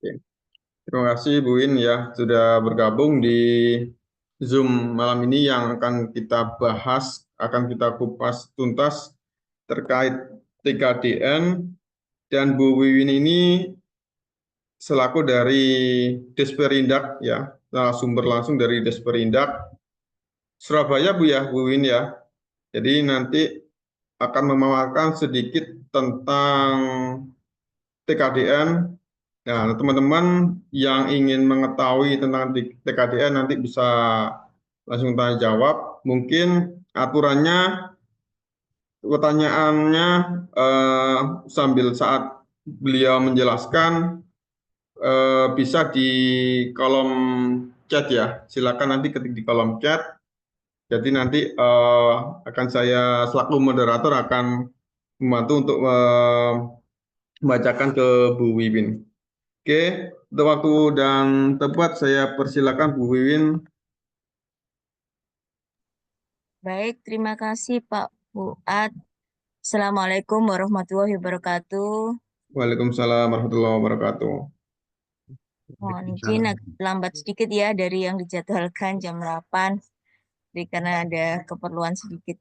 Oke. Terima kasih Bu Win ya sudah bergabung di Zoom malam ini yang akan kita bahas, akan kita kupas tuntas terkait TKDN dan Bu Wiwin ini selaku dari Desperindak ya, sumber langsung dari Desperindak Surabaya Bu ya, Bu Win ya. Jadi nanti akan memaparkan sedikit tentang TKDN. Nah, teman-teman yang ingin mengetahui tentang TKDN nanti bisa langsung tanya jawab. Mungkin aturannya, pertanyaannya sambil saat beliau menjelaskan bisa di kolom chat ya. Silakan nanti ketik di kolom chat. Jadi nanti akan saya selaku moderator akan membantu untuk membacakan ke Bu Wiwin. Oke, untuk waktu dan tempat saya persilakan Bu Wiwin. Baik, terima kasih Pak Fuad. Assalamualaikum warahmatullahi wabarakatuh. Waalaikumsalam warahmatullahi wabarakatuh. Mungkin agak lambat sedikit ya dari yang dijadwalkan jam 8, jadi karena ada keperluan sedikit.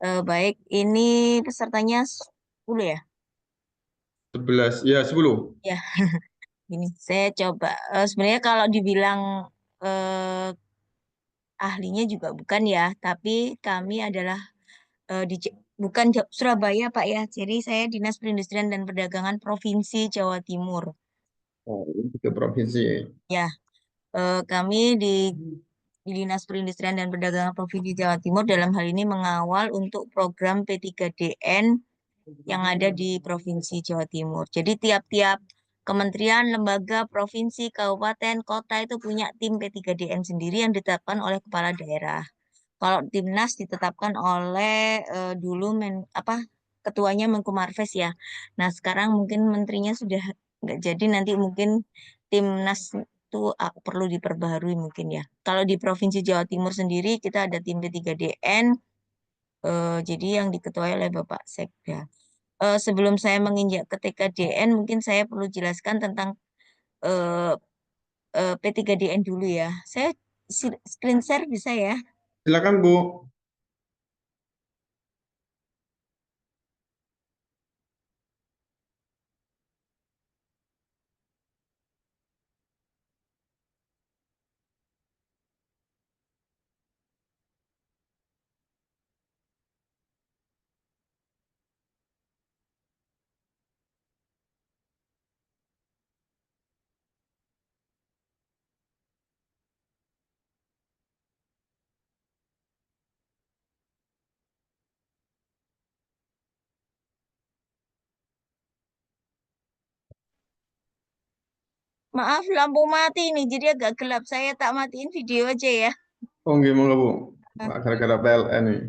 Baik, ini pesertanya 10 ya? 11, ya 10. Ya, ini saya coba. Sebenarnya kalau dibilang eh, ahlinya juga bukan ya, tapi kami adalah bukan Surabaya Pak ya. Jadi saya Dinas Perindustrian dan Perdagangan Provinsi Jawa Timur. Oh, ini ke provinsi. Ya, kami di Dinas Perindustrian dan Perdagangan Provinsi Jawa Timur dalam hal ini mengawal untuk program P3DN yang ada di Provinsi Jawa Timur. Jadi tiap-tiap kementerian, lembaga, provinsi, kabupaten, kota itu punya tim P3DN sendiri yang ditetapkan oleh kepala daerah. Kalau Timnas ditetapkan oleh dulu ketuanya Menko Marves ya. Nah, sekarang mungkin menterinya sudah nggak jadi, nanti mungkin Timnas itu perlu diperbaharui mungkin ya. Kalau di Provinsi Jawa Timur sendiri kita ada tim P3DN, jadi yang diketuai oleh Bapak Sekda. Sebelum saya menginjak ke TKDN, mungkin saya perlu jelaskan tentang eh, P3DN dulu ya. Saya screen share bisa ya? Silakan Bu. Maaf, lampu mati nih, jadi agak gelap. Saya tak matiin video aja ya. Oh, gimana Bu? Ah, Gara-gara PLN nih.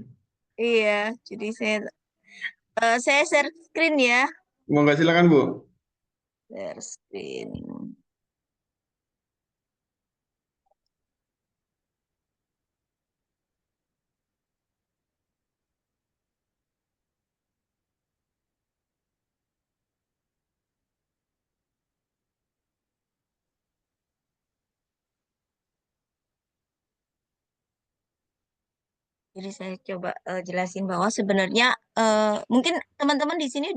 iya, jadi saya share screen ya. Mau nggak silakan Bu? Share screen. Jadi saya coba jelasin bahwa sebenarnya mungkin teman-teman di sini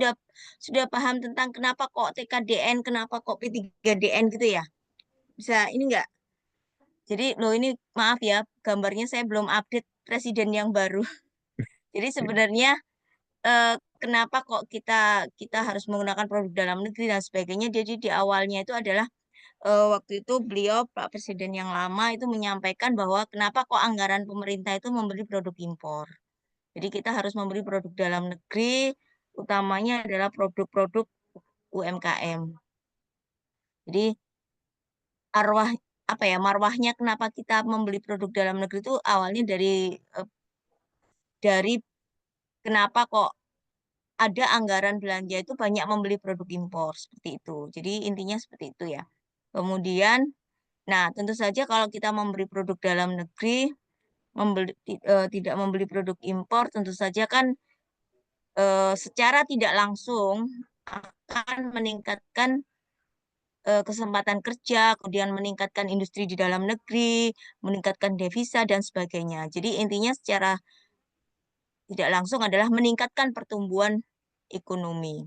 sudah paham tentang kenapa kok TKDN, kenapa kok P3DN gitu ya. Bisa ini enggak? Jadi loh ini maaf ya, gambarnya saya belum update presiden yang baru. Jadi sebenarnya kenapa kok kita kita harus menggunakan produk dalam negeri dan sebagainya. Jadi di awalnya itu adalah waktu itu beliau Pak Presiden yang lama itu menyampaikan bahwa kenapa kok anggaran pemerintah itu membeli produk impor. Jadi kita harus membeli produk dalam negeri, utamanya adalah produk-produk UMKM. Jadi arwah apa ya marwahnya kenapa kita membeli produk dalam negeri itu awalnya dari kenapa kok ada anggaran belanja itu banyak membeli produk impor seperti itu. Jadi intinya seperti itu ya. Kemudian, nah tentu saja kalau kita membeli produk dalam negeri, tidak membeli produk impor, tentu saja kan secara tidak langsung akan meningkatkan kesempatan kerja, kemudian meningkatkan industri di dalam negeri, meningkatkan devisa dan sebagainya. Jadi intinya secara tidak langsung adalah meningkatkan pertumbuhan ekonomi.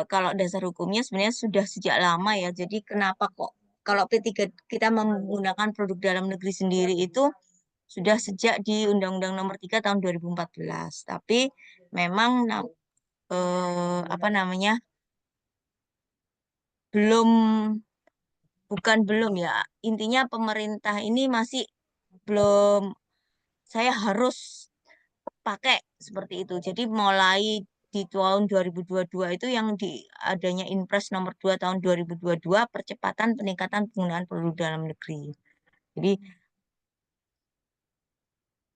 Kalau dasar hukumnya sebenarnya sudah sejak lama ya. Jadi kenapa kok kalau P3 kita menggunakan produk dalam negeri sendiri itu sudah sejak di Undang-Undang Nomor 3 tahun 2014. Tapi memang apa namanya? Belum belum ya. Intinya pemerintah ini masih belum saya harus pakai seperti itu. Jadi mulai di tahun 2022 itu yang di adanya Inpres nomor 2 tahun 2022 percepatan peningkatan penggunaan produk dalam negeri. Jadi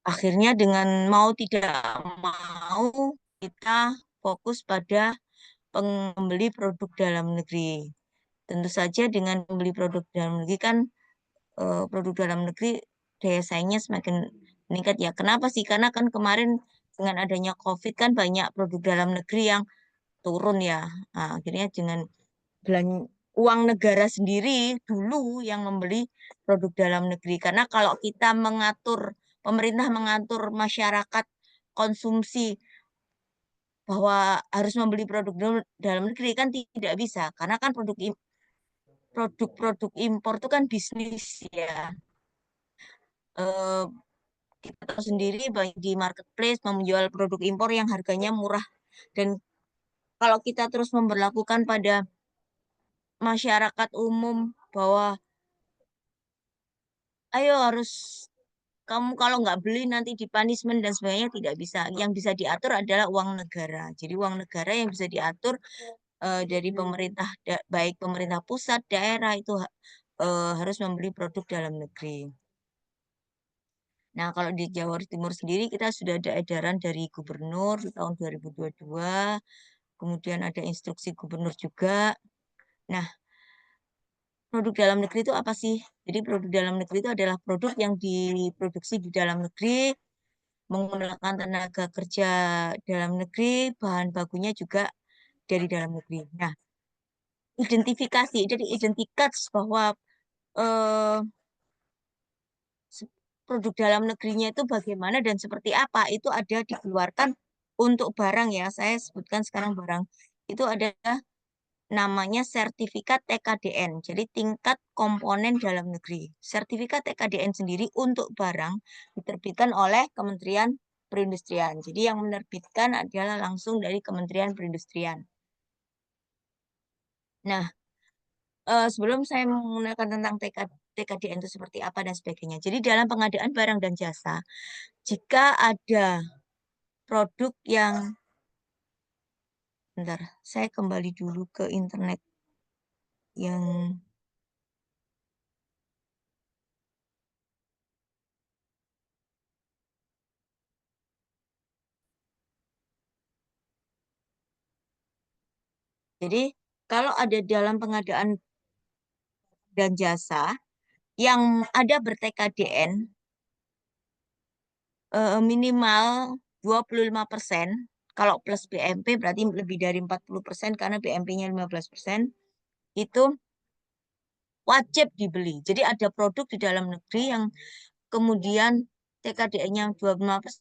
akhirnya dengan mau tidak mau kita fokus pada pembeli produk dalam negeri. Tentu saja dengan membeli produk dalam negeri kan produk dalam negeri daya saingnya semakin meningkat ya. Kenapa sih? Karena kan kemarin dengan adanya COVID kan banyak produk dalam negeri yang turun ya. Nah, akhirnya dengan uang negara sendiri dulu yang membeli produk dalam negeri. Karena kalau kita pemerintah mengatur masyarakat konsumsi bahwa harus membeli produk dalam negeri kan tidak bisa. Karena kan produk-produk impor itu kan bisnis ya. Eh, kita tahu sendiri di marketplace menjual produk impor yang harganya murah dan kalau kita terus memberlakukan pada masyarakat umum bahwa ayo harus kamu kalau nggak beli nanti dipunishment dan sebagainya tidak bisa. Yang bisa diatur adalah uang negara. Jadi uang negara yang bisa diatur dari pemerintah baik pemerintah pusat, daerah itu harus membeli produk dalam negeri. Nah, kalau di Jawa Timur sendiri kita sudah ada edaran dari gubernur di tahun 2022, kemudian ada instruksi gubernur juga. Nah, produk dalam negeri itu apa sih? Jadi produk dalam negeri itu adalah produk yang diproduksi di dalam negeri, menggunakan tenaga kerja dalam negeri, bahan bakunya juga dari dalam negeri. Nah, jadi identitas bahwa eh, produk dalam negerinya itu bagaimana dan seperti apa, itu ada dikeluarkan untuk barang ya. Saya sebutkan sekarang barang. Itu ada namanya sertifikat TKDN, jadi tingkat komponen dalam negeri. Sertifikat TKDN sendiri untuk barang diterbitkan oleh Kementerian Perindustrian. Jadi yang menerbitkan adalah langsung dari Kementerian Perindustrian. Nah, sebelum saya menggunakan tentang TKDN itu seperti apa dan sebagainya. Jadi dalam pengadaan barang dan jasa, jika ada produk yang, bentar, saya kembali dulu ke internet yang jadi kalau ada dalam pengadaan dan jasa yang ada ber-TKDN minimal 25%. Kalau plus BMP berarti lebih dari 40% karena BMP-nya 15%. Itu wajib dibeli. Jadi ada produk di dalam negeri yang kemudian TKDN-nya 25%.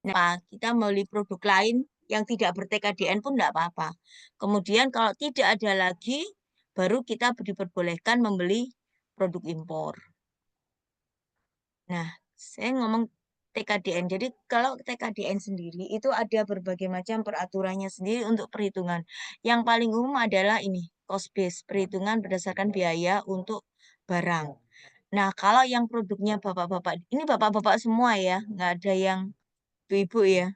Nah, kita beli produk lain yang tidak ber-TKDN pun tidak apa-apa. Kemudian kalau tidak ada lagi, baru kita diperbolehkan membeli produk impor. Nah, saya ngomong TKDN. Jadi kalau TKDN sendiri itu ada berbagai macam peraturannya sendiri untuk perhitungan. Yang paling umum adalah ini, cost base, perhitungan berdasarkan biaya untuk barang. Nah, kalau yang produknya bapak-bapak, ini bapak-bapak semua ya, nggak ada yang ibu-ibu ya.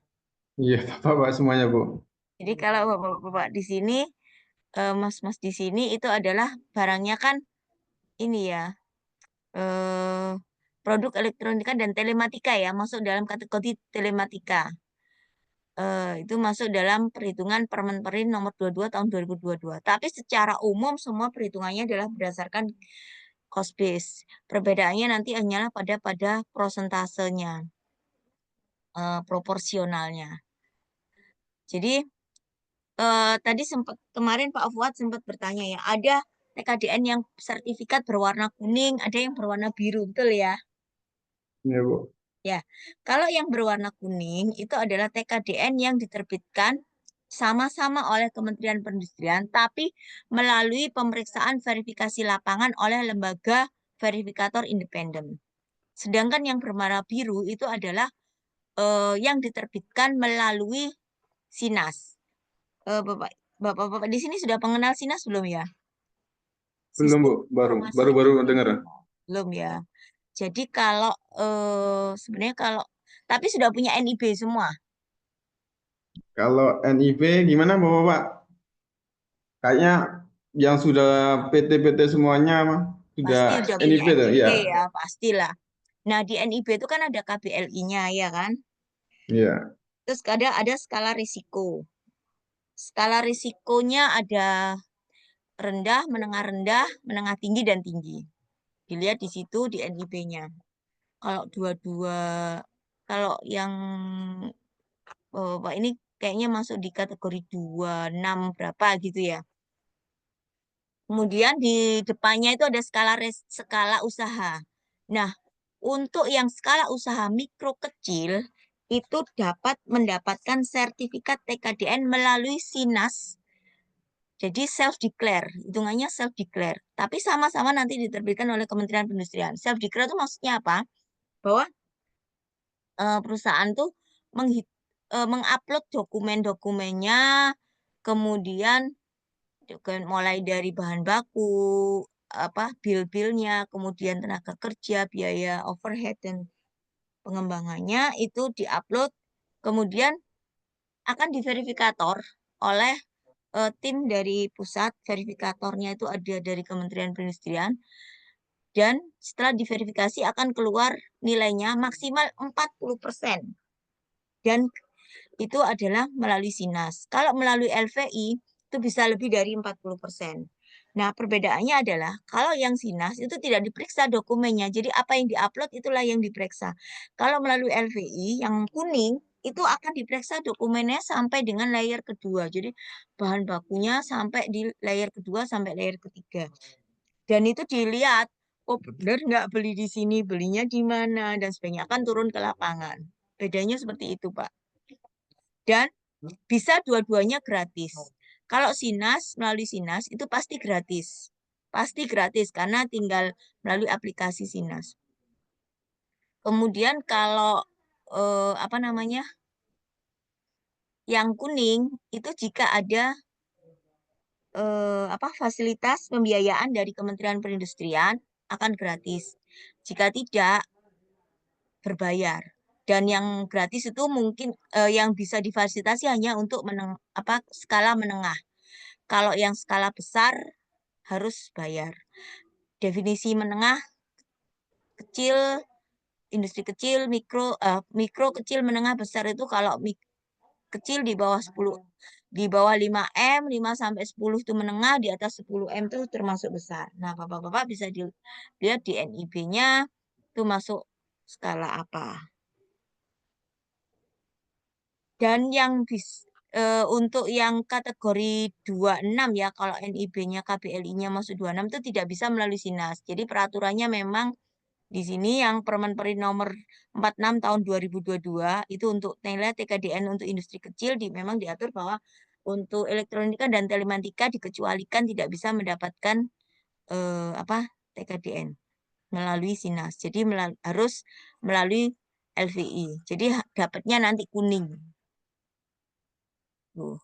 Iya, Bapak semuanya, Bu. Jadi kalau bapak-bapak di sini, mas-mas di sini itu adalah barangnya kan ini ya, eh produk elektronika dan telematika ya, masuk dalam kategori telematika. Itu masuk dalam perhitungan Permen nomor 22 tahun 2022. Tapi secara umum semua perhitungannya adalah berdasarkan cost base. Perbedaannya nanti hanyalah pada prosentasenya, proporsionalnya. Jadi tadi sempat kemarin Pak Fuad sempat bertanya ya, ada TKDN yang sertifikat berwarna kuning, ada yang berwarna biru, betul ya? Ya, Bu. Ya, kalau yang berwarna kuning itu adalah TKDN yang diterbitkan sama-sama oleh Kementerian Perindustrian, tapi melalui pemeriksaan verifikasi lapangan oleh lembaga verifikator independen. Sedangkan yang berwarna biru itu adalah yang diterbitkan melalui Sinas. Bapak-bapak di sini sudah pengenal Sinas belum ya? Belum, Sistem Bu. Informasi Baru dengar. belum ya. Jadi kalau sebenarnya kalau tapi sudah punya NIB semua. Kalau NIB gimana, Bapak? Kayaknya yang sudah PT-PT semuanya sudah Pasti udah punya NIB tuh, NIB ya. ya, pastilah. Nah, di NIB itu kan ada KBLI-nya ya kan? Iya. Terus ada skala risiko. Skala risikonya ada menengah tinggi, dan tinggi. Dilihat di situ di NIB-nya. Kalau dua-dua, kalau yang Pak ini kayaknya masuk di kategori 26 berapa gitu ya. Kemudian di depannya itu ada skala usaha. Nah, untuk yang skala usaha mikro kecil itu dapat mendapatkan sertifikat TKDN melalui Sinas. Jadi self declare, hitungannya self declare. Tapi sama-sama nanti diterbitkan oleh Kementerian Perindustrian. Self declare itu maksudnya apa? Bahwa perusahaan tuh mengupload dokumen-dokumennya, kemudian mulai dari bahan baku, apa bill-billnya, kemudian tenaga kerja, biaya overhead dan pengembangannya itu diupload, kemudian akan diverifikator oleh tim dari pusat. Verifikatornya itu ada dari Kementerian Perindustrian, dan setelah diverifikasi akan keluar nilainya maksimal 40%. Dan itu adalah melalui Sinas. Kalau melalui LVI itu bisa lebih dari 40%. Nah, perbedaannya adalah kalau yang Sinas itu tidak diperiksa dokumennya. Jadi apa yang diupload itulah yang diperiksa. Kalau melalui LVI yang kuning itu akan diperiksa dokumennya sampai dengan layer kedua. Jadi bahan bakunya sampai di layer kedua sampai layer ketiga. Dan itu dilihat, oh benar nggak beli di sini, belinya di mana, dan sebagainya. Akan turun ke lapangan. Bedanya seperti itu, Pak. Dan bisa dua-duanya gratis. Kalau Sinas, melalui Sinas itu pasti gratis. Pasti gratis karena tinggal melalui aplikasi Sinas. Kemudian kalau apa namanya? Yang kuning itu jika ada apa fasilitas pembiayaan dari Kementerian Perindustrian akan gratis. Jika tidak, berbayar. Dan yang gratis itu mungkin yang bisa difasilitasi hanya untuk skala menengah. Kalau yang skala besar harus bayar. Definisi menengah, kecil, industri kecil, mikro kecil, menengah, besar itu kalau kecil di bawah 10, di bawah 5M, 5 sampai 10 itu menengah, di atas 10M itu termasuk besar. Nah, Bapak-bapak bisa dilihat di NIB-nya itu masuk skala apa. Dan yang untuk yang kategori 26 ya, kalau NIB-nya KBLI-nya masuk 26 itu tidak bisa melalui Sinas. Jadi peraturannya memang di sini yang Permen nomor 46 tahun 2022 itu untuk nilai TKDN untuk industri kecil memang diatur bahwa untuk elektronika dan telematika dikecualikan tidak bisa mendapatkan apa TKDN melalui Sinas. Jadi harus melalui LVI. Jadi dapatnya nanti kuning. Tuh.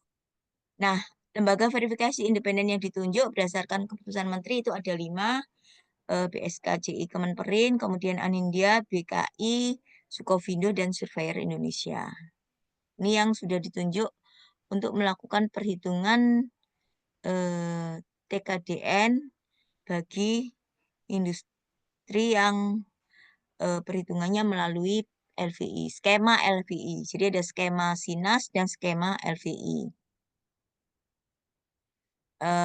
Nah, lembaga verifikasi independen yang ditunjuk berdasarkan keputusan Menteri itu ada 5, BSKJI Kemenperin, kemudian Anindya, BKI, Sukovindo, dan Surveyor Indonesia. Ini yang sudah ditunjuk untuk melakukan perhitungan TKDN bagi industri yang perhitungannya melalui LVI, skema LVI. Jadi ada skema SINAS dan skema LVI.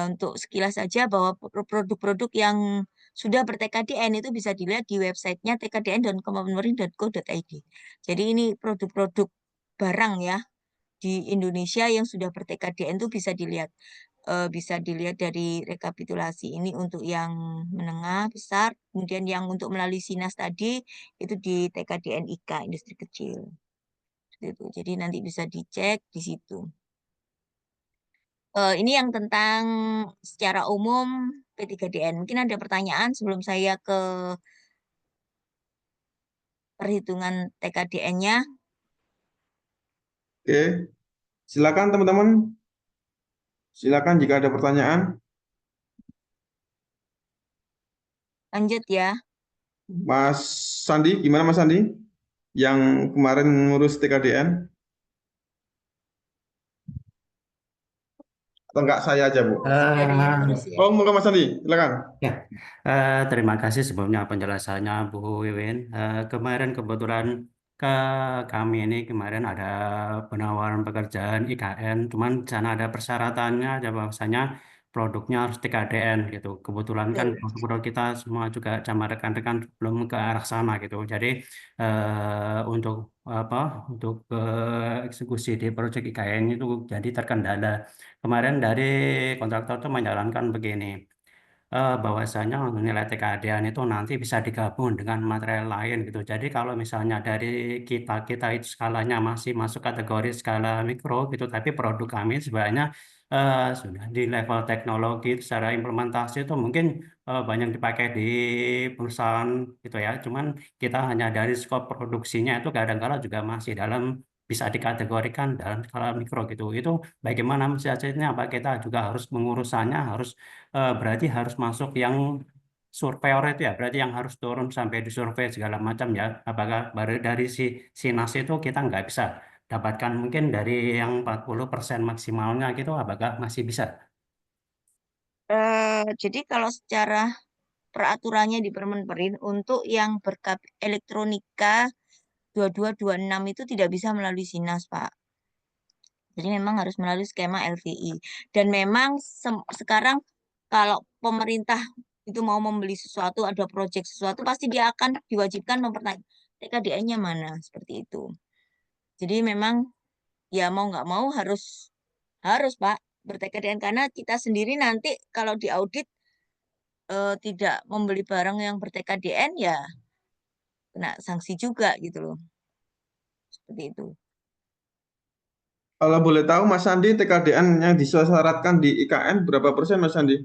Untuk sekilas saja bahwa produk-produk yang sudah ber-TKDN itu bisa dilihat di websitenya tkdn.kemenperin.co.id. Jadi ini produk-produk barang ya di Indonesia yang sudah ber-TKDN itu bisa dilihat dari rekapitulasi ini untuk yang menengah besar, kemudian yang untuk melalui SINAS tadi itu di TKDN IK industri kecil. Seperti itu. Jadi nanti bisa dicek di situ. Ini yang tentang secara umum P3DN. Mungkin ada pertanyaan sebelum saya ke perhitungan TKDN-nya. Oke, silakan teman-teman. Silakan jika ada pertanyaan. Lanjut ya. Mas Sandi, gimana Mas Sandi? Yang kemarin ngurus TKDN? Atau enggak saya aja, Bu? Masih ada yang ngurus Eh, ya. Oh, monggo Mas Sandi, silakan. ya, terima kasih sebelumnya penjelasannya Bu Wiwin. Kemarin kebetulan ke kami ini kemarin ada penawaran pekerjaan IKN, cuman di sana ada persyaratannya, ada bahwasanya produknya harus TKDN gitu. Kebetulan kan Betul. produk kita semua juga sama rekan-rekan belum ke arah sana gitu. Jadi untuk apa? Untuk eksekusi di proyek IKN itu jadi terkendala. Kemarin dari kontraktor itu menjalankan begini, bahwasanya nilai TKDN itu nanti bisa digabung dengan material lain gitu. Jadi kalau misalnya dari kita itu skalanya masih masuk kategori skala mikro gitu, tapi produk kami sebenarnya sudah di level teknologi secara implementasi itu mungkin banyak dipakai di perusahaan gitu ya. Cuman kita hanya dari skop produksinya itu kadang-kala juga masih dalam bisa dikategorikan dalam skala mikro gitu. Itu bagaimana mensiasatinya? Apa kita juga harus mengurusannya, harus berarti harus masuk yang surveyor itu ya, berarti yang harus turun sampai disurvei segala macam ya. Apakah baru dari si SINAS itu kita nggak bisa dapatkan mungkin dari yang 40% maksimalnya gitu, apakah masih bisa? Jadi kalau secara peraturannya di Permenperin untuk yang berkap elektronika 2226 itu tidak bisa melalui SINAS, Pak. Jadi memang harus melalui skema LVI. Dan memang sekarang kalau pemerintah itu mau membeli sesuatu, ada proyek sesuatu, pasti dia akan diwajibkan mempertanyakan TKDN-nya mana, seperti itu. Jadi memang ya mau nggak mau harus harus Pak ber-TKDN karena kita sendiri nanti kalau diaudit tidak membeli barang yang ber-TKDN ya kena sanksi juga gitu loh. Seperti itu. Kalau boleh tahu Mas Sandi, TKDN yang disyaratkan di IKN berapa persen Mas Sandi?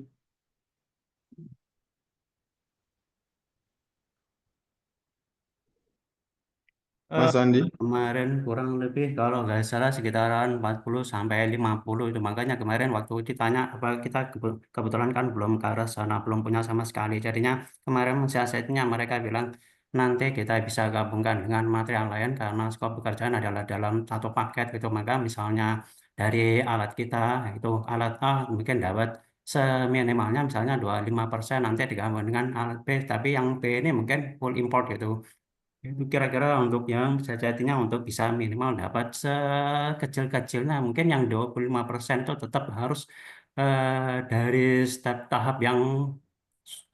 Eh, Mas Sandi? Kemarin kurang lebih kalau nggak salah sekitaran 40 sampai 50 itu. Makanya kemarin waktu ditanya apa kita kebetulan kan belum ke arah sana, belum punya sama sekali. Jadinya kemarin mensiasatinya mereka bilang nanti kita bisa gabungkan dengan material lain karena skop pekerjaan adalah dalam satu paket gitu. Maka misalnya dari alat kita itu alat A mungkin dapat seminimalnya misalnya 25% nanti digabung dengan alat B, tapi yang B ini mungkin full import gitu. Itu kira-kira untuk yang sejatinya untuk bisa minimal dapat sekecil-kecilnya mungkin yang 25% itu tetap harus dari step tahap yang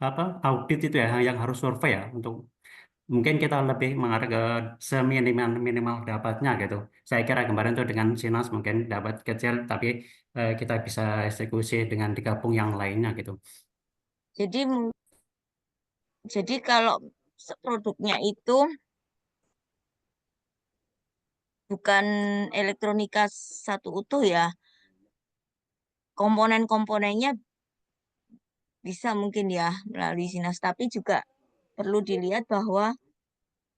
apa audit itu ya yang harus survei ya untuk mungkin kita lebih mengarah ke seminimal minimal dapatnya gitu. Saya kira kemarin tuh dengan Sinas mungkin dapat kecil tapi kita bisa eksekusi dengan digabung yang lainnya gitu. Jadi jadi kalau produknya itu bukan elektronika satu utuh ya, komponen-komponennya bisa mungkin ya melalui SINAS, tapi juga perlu dilihat bahwa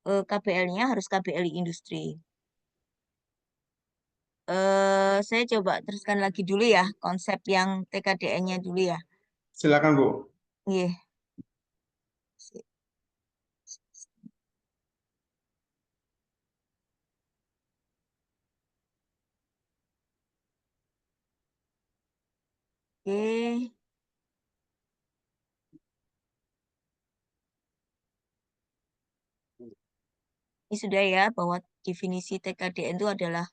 KBL-nya harus KBLI industri. Saya coba teruskan lagi dulu ya konsep yang TKDN-nya dulu ya. Silakan Bu. Iya. Oke. Ini sudah ya, bahwa definisi TKDN itu adalah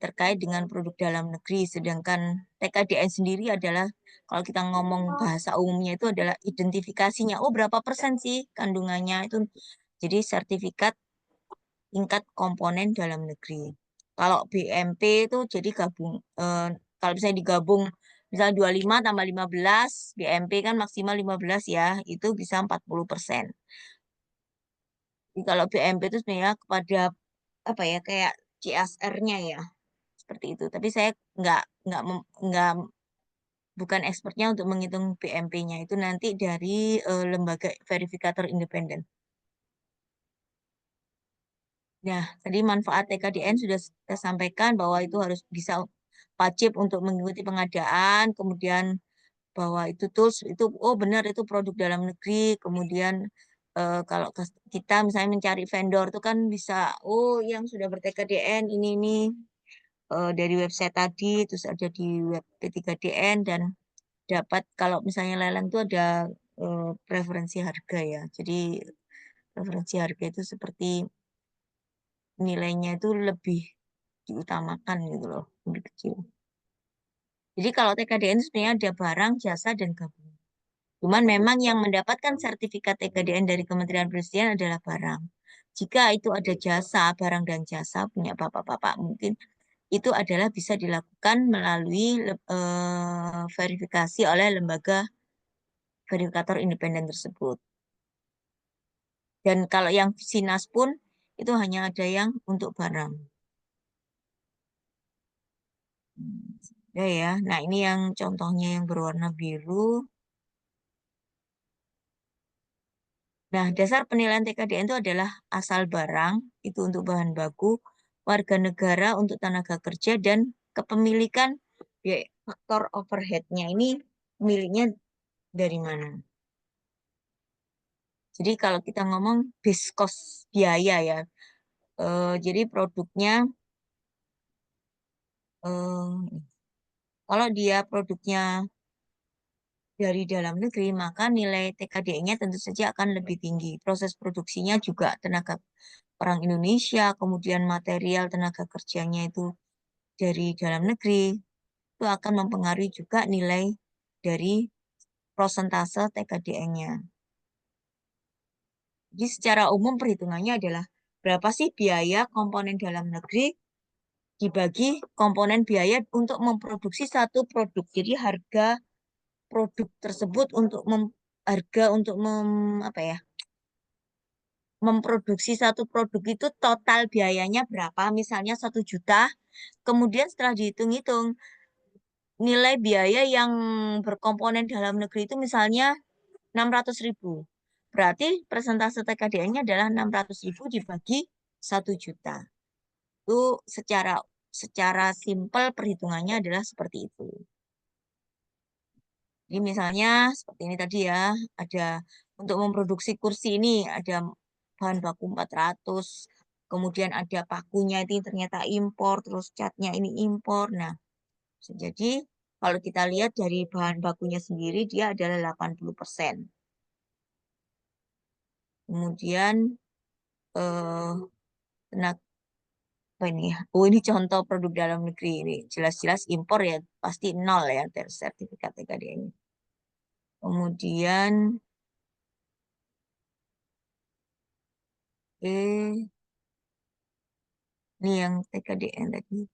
terkait dengan produk dalam negeri, sedangkan TKDN sendiri adalah, kalau kita ngomong bahasa umumnya itu adalah identifikasinya. Oh, berapa persen sih kandungannya itu. Jadi sertifikat tingkat komponen dalam negeri. Kalau BMP itu jadi gabung, kalau misalnya digabung, misalnya 25 tambah 15, BMP kan maksimal 15 ya, itu bisa 40%. Jadi kalau BMP itu sebenarnya kepada apa ya, kayak CSR-nya ya, seperti itu. Tapi saya nggak bukan expertnya untuk menghitung BMP-nya. Itu nanti dari lembaga verifikator independen. Nah, tadi manfaat TKDN sudah kita sampaikan bahwa itu harus bisa wajib untuk mengikuti pengadaan, kemudian bahwa itu tools itu oh benar itu produk dalam negeri, kemudian kalau kita misalnya mencari vendor itu kan bisa oh yang sudah ber-TKDN ini dari website tadi, terus ada di web P3DN dan dapat kalau misalnya lelang itu ada preferensi harga ya. Jadi preferensi harga itu seperti nilainya itu lebih diutamakan gitu loh, lebih kecil. Jadi kalau TKDN itu sebenarnya ada barang, jasa, dan gabungan. Cuman memang yang mendapatkan sertifikat TKDN dari Kementerian Perindustrian adalah barang. Jika itu ada jasa, barang dan jasa punya bapak-bapak mungkin itu adalah bisa dilakukan melalui verifikasi oleh lembaga verifikator independen tersebut. Dan kalau yang SINAS pun itu hanya ada yang untuk barang. Ya ya. Nah, ini yang contohnya yang berwarna biru. Nah, dasar penilaian TKDN itu adalah asal barang, itu untuk bahan baku, warga negara untuk tenaga kerja, dan kepemilikan biaya faktor overhead-nya. Ini miliknya dari mana? Jadi kalau kita ngomong base cost biaya ya, jadi produknya, kalau dia produknya dari dalam negeri, maka nilai TKDN-nya tentu saja akan lebih tinggi. Proses produksinya juga tenaga orang Indonesia, kemudian material tenaga kerjanya itu dari dalam negeri, itu akan mempengaruhi juga nilai dari prosentase TKDN-nya. Jadi secara umum perhitungannya adalah berapa sih biaya komponen dalam negeri dibagi komponen biaya untuk memproduksi satu produk. Jadi harga produk tersebut untuk harga untuk apa ya, memproduksi satu produk itu total biayanya berapa? Misalnya 1 juta. Kemudian setelah dihitung-hitung nilai biaya yang berkomponen dalam negeri itu misalnya 600.000. Berarti persentase TKDN-nya adalah 600.000 dibagi 1 juta. Itu secara simpel perhitungannya adalah seperti itu. Jadi misalnya seperti ini tadi ya, ada untuk memproduksi kursi ini ada bahan baku 400, kemudian ada pakunya itu ternyata impor, terus catnya ini impor. Nah, jadi kalau kita lihat dari bahan bakunya sendiri dia adalah 80%. Kemudian tenaga apa ini ya? Oh, ini contoh produk dalam negeri ini. Jelas-jelas impor ya, pasti nol ya sertifikat TKDN. Kemudian ini yang TKDN tadi.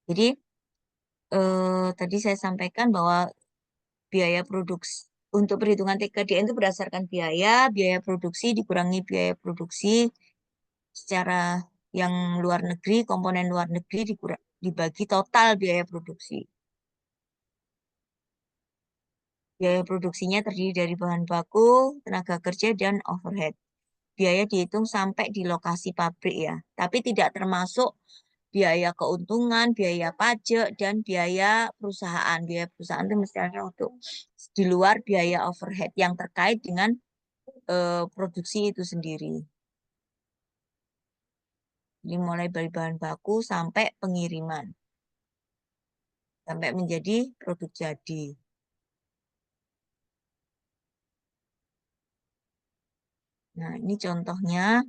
Jadi tadi saya sampaikan bahwa biaya produksi untuk perhitungan TKDN itu berdasarkan biaya produksi dikurangi biaya produksi secara yang luar negeri, komponen luar negeri dibagi total biaya produksi. Biaya produksinya terdiri dari bahan baku, tenaga kerja, dan overhead. Biaya dihitung sampai di lokasi pabrik ya, tapi tidak termasuk biaya keuntungan, biaya pajak, dan biaya perusahaan. Biaya perusahaan itu misalnya untuk di luar biaya overhead yang terkait dengan produksi itu sendiri. Jadi mulai dari bahan baku sampai pengiriman, sampai menjadi produk jadi. Nah, ini contohnya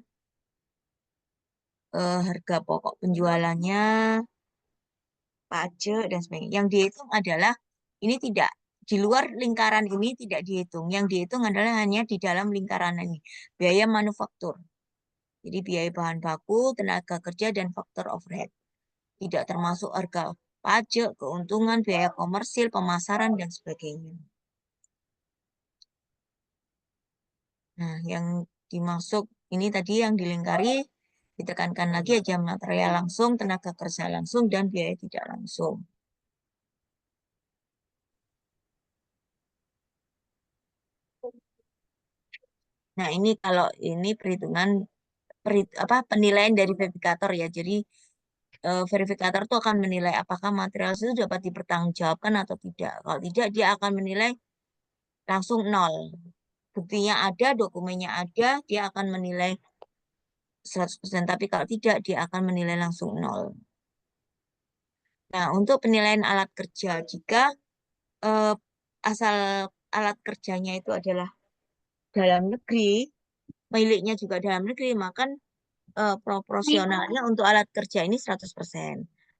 harga pokok penjualannya, pajak, dan sebagainya. Yang dihitung adalah ini tidak di luar lingkaran ini tidak dihitung. Yang dihitung adalah hanya di dalam lingkaran ini. Biaya manufaktur. Jadi biaya bahan baku, tenaga kerja, dan faktor overhead. Tidak termasuk harga pajak, keuntungan, biaya komersil, pemasaran, dan sebagainya. Nah, yang dimaksud ini tadi yang dilingkari, ditekankan lagi aja material langsung, tenaga kerja langsung, dan biaya tidak langsung. Nah, ini kalau ini perhitungan penilaian dari verifikator ya. Jadi verifikator itu akan menilai apakah material itu dapat dipertanggungjawabkan atau tidak. Kalau tidak, dia akan menilai langsung nol. Buktinya ada, dokumennya ada, dia akan menilai 100%. Tapi kalau tidak, dia akan menilai langsung nol. Nah, untuk penilaian alat kerja, jika eh, asal alat kerjanya itu adalah dalam negeri, miliknya juga dalam negeri, maka proporsionalnya untuk alat kerja ini 100%.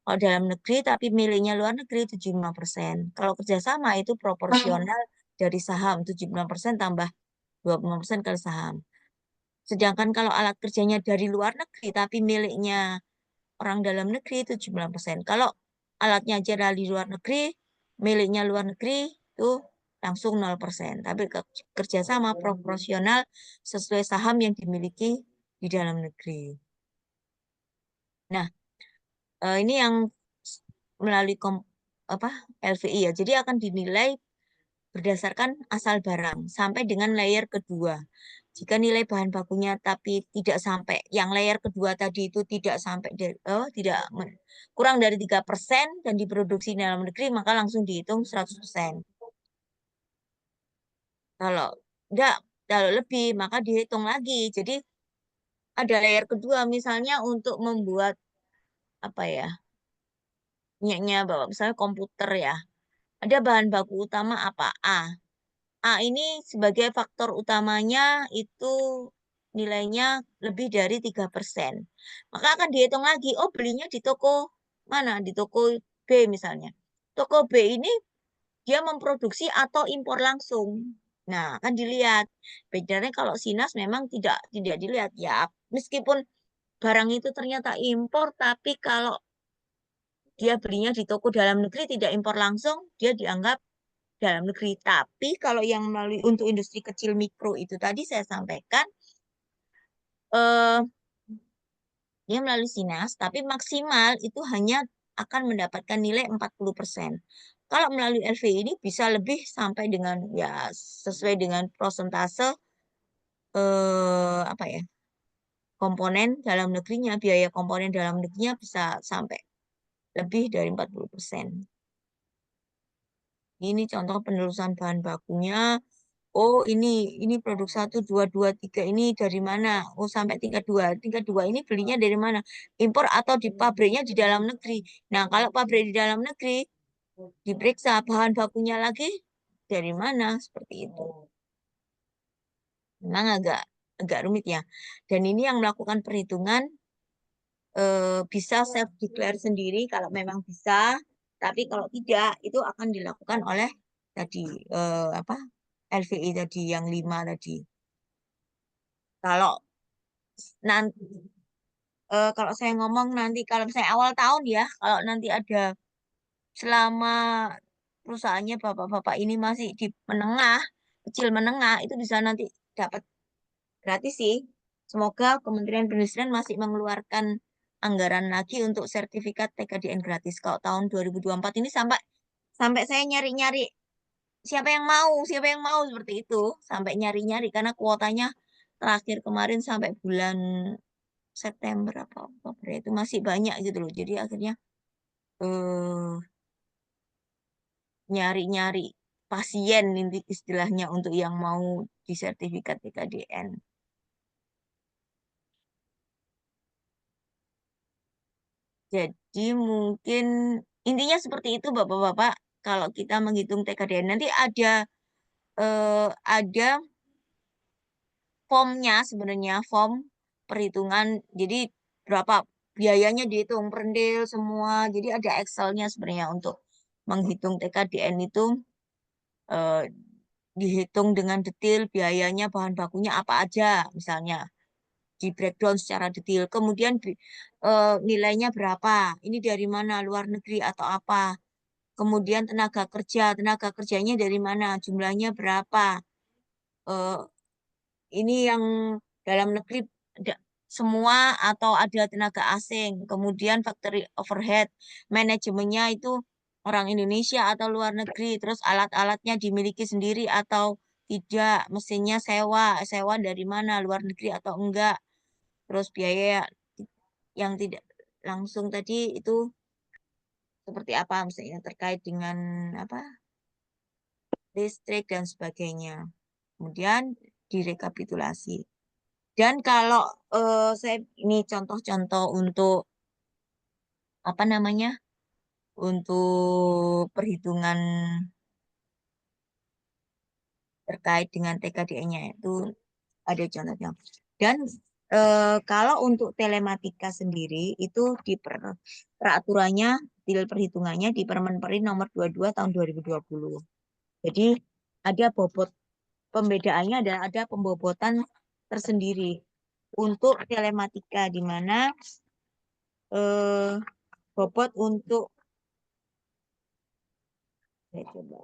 Kalau dalam negeri tapi miliknya luar negeri 75%. Kalau kerjasama itu proporsional dari saham 75% tambah 25% kali saham. Sedangkan kalau alat kerjanya dari luar negeri tapi miliknya orang dalam negeri 75%. Kalau alatnya aja dari luar negeri, miliknya luar negeri itu langsung 0%. Tapi kerjasama proporsional sesuai saham yang dimiliki di dalam negeri. Nah, ini yang melalui LVI ya. Jadi akan dinilai berdasarkan asal barang sampai dengan layer kedua. Jika nilai bahan bakunya tapi tidak sampai yang layer kedua tadi itu tidak sampai kurang dari 3% dan diproduksi dalam negeri, maka langsung dihitung 100%. Kalau enggak, kalau lebih maka dihitung lagi. Jadi ada layer kedua misalnya untuk membuat apa ya? Bapak misalnya komputer ya. Ada bahan baku utama apa? A. A ini sebagai faktor utamanya itu nilainya lebih dari 3%. Maka akan dihitung lagi, oh belinya di toko mana? Di toko B misalnya. Toko B ini dia memproduksi atau impor langsung. Nah, kan dilihat. Bedanya kalau Sinas memang tidak dilihat ya. Meskipun barang itu ternyata impor, tapi kalau dia belinya di toko dalam negeri tidak impor langsung, dia dianggap dalam negeri. Tapi kalau yang melalui untuk industri kecil mikro itu tadi saya sampaikan, eh, dia melalui Sinas, tapi maksimal itu hanya akan mendapatkan nilai 40%. Kalau melalui LVI ini bisa lebih sampai dengan ya sesuai dengan prosentase apa ya komponen dalam negerinya, biaya komponen dalam negerinya bisa sampai lebih dari 40%. Ini contoh penelusuran bahan bakunya. Oh, ini produk 1, 2, 2, 3 ini dari mana? Oh, sampai tingkat 2. Tingkat 2 ini belinya dari mana? Impor atau di pabriknya di dalam negeri. Nah, kalau pabrik di dalam negeri, diperiksa bahan bakunya lagi dari mana? Seperti itu. Memang agak rumit ya. Dan ini yang melakukan perhitungan bisa self-declare sendiri kalau memang bisa. Tapi kalau tidak, itu akan dilakukan oleh tadi apa LVI tadi yang 5 tadi. Kalau nanti kalau saya ngomong nanti kalau misalnya awal tahun ya, kalau nanti ada selama perusahaannya bapak-bapak ini masih di menengah, kecil menengah, itu bisa nanti dapat gratis sih. Semoga Kementerian Perindustrian masih mengeluarkan anggaran lagi untuk sertifikat TKDN gratis. Kalau tahun 2024 ini sampai sampai saya nyari-nyari siapa yang mau seperti itu, sampai nyari-nyari karena kuotanya terakhir kemarin sampai bulan September apa Oktober itu masih banyak gitu loh. Jadi akhirnya eh nyari-nyari pasien inti istilahnya untuk yang mau disertifikat TKDN. Jadi mungkin intinya seperti itu Bapak-bapak. Kalau kita menghitung TKDN nanti ada formnya sebenarnya form perhitungan. Jadi berapa biayanya dihitung perendil semua. Jadi ada Excel-nya sebenarnya untuk menghitung TKDN itu eh, dihitung dengan detail biayanya, bahan bakunya apa aja misalnya di breakdown secara detail. Kemudian nilainya berapa? Ini dari mana? Luar negeri atau apa? Kemudian tenaga kerjanya dari mana? Jumlahnya berapa? Eh, ini yang dalam negeri semua atau ada tenaga asing. Kemudian factory overhead, manajemennya itu orang Indonesia atau luar negeri. Terus alat-alatnya dimiliki sendiri atau tidak, mesinnya sewa dari mana, luar negeri atau enggak. Terus biaya yang tidak langsung tadi itu seperti apa misalnya terkait dengan apa listrik dan sebagainya. Kemudian direkapitulasi. Dan kalau saya ini contoh-contoh untuk apa namanya untuk perhitungan terkait dengan TKDN-nya itu ada contohnya. Dan kalau untuk telematika sendiri itu di peraturannya, detail perhitungannya di Permenperi nomor 22 tahun 2020. Jadi ada bobot pembedaannya ada pembobotan tersendiri untuk telematika di mana bobot untuk saya coba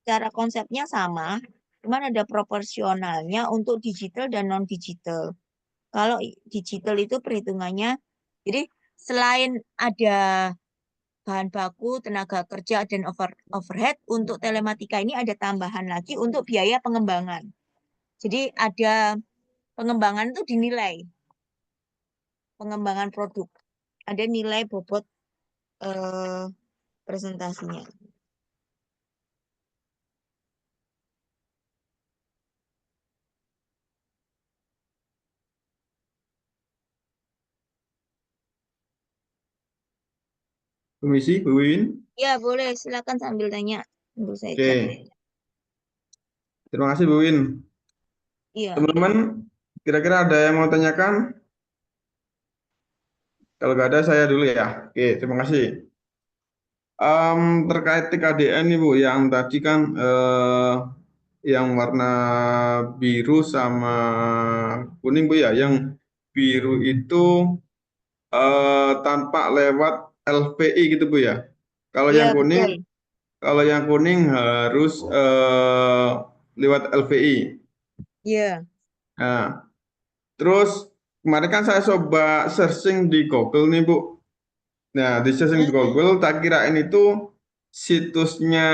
cara konsepnya sama, cuman ada proporsionalnya untuk digital dan non digital. Kalau digital itu perhitungannya, jadi selain ada bahan baku, tenaga kerja, dan overhead, untuk telematika ini ada tambahan lagi untuk biaya pengembangan. Jadi ada pengembangan itu dinilai, pengembangan produk. Ada nilai bobot presentasinya. Permisi, Bu Win. Ya, boleh. Silakan sambil tanya. Tunggu saya Oke, cek. terima kasih Bu Win. Iya. Teman-teman, kira-kira ada yang mau tanyakan? Kalau nggak ada, saya dulu ya. Oke, terima kasih. Terkait TKDN nih Bu, yang tadi kan yang warna biru sama kuning Bu ya. Yang biru itu tanpa lewat LVI gitu Bu ya. Kalau Iya, yang kuning, betul. harus lewat LVI. Iya. Nah, terus kemarin kan saya coba searching di Google nih Bu. Nah, di searching di Hmm. Google, tak kirain itu situsnya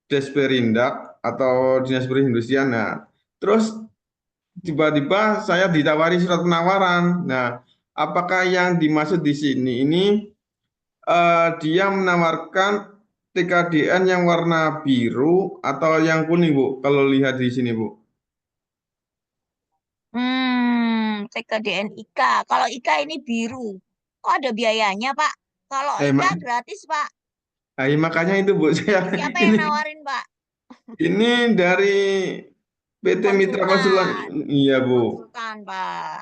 Desperindak atau Dinas Perindustrian. Nah, terus tiba-tiba saya ditawari surat penawaran. Nah, apakah yang dimaksud di sini ini dia menawarkan TKDN yang warna biru atau yang kuning, Bu? Kalau lihat di sini, Bu. TKDN IK. Kalau IK ini biru. Kok ada biayanya, Pak? Kalau Eh, IK mak gratis, Pak. makanya itu, Bu, saya Siapa yang ini nawarin, Pak? dari PT Mitra Konsulan. Konsultan. Iya, Bu. Konsultan, Pak.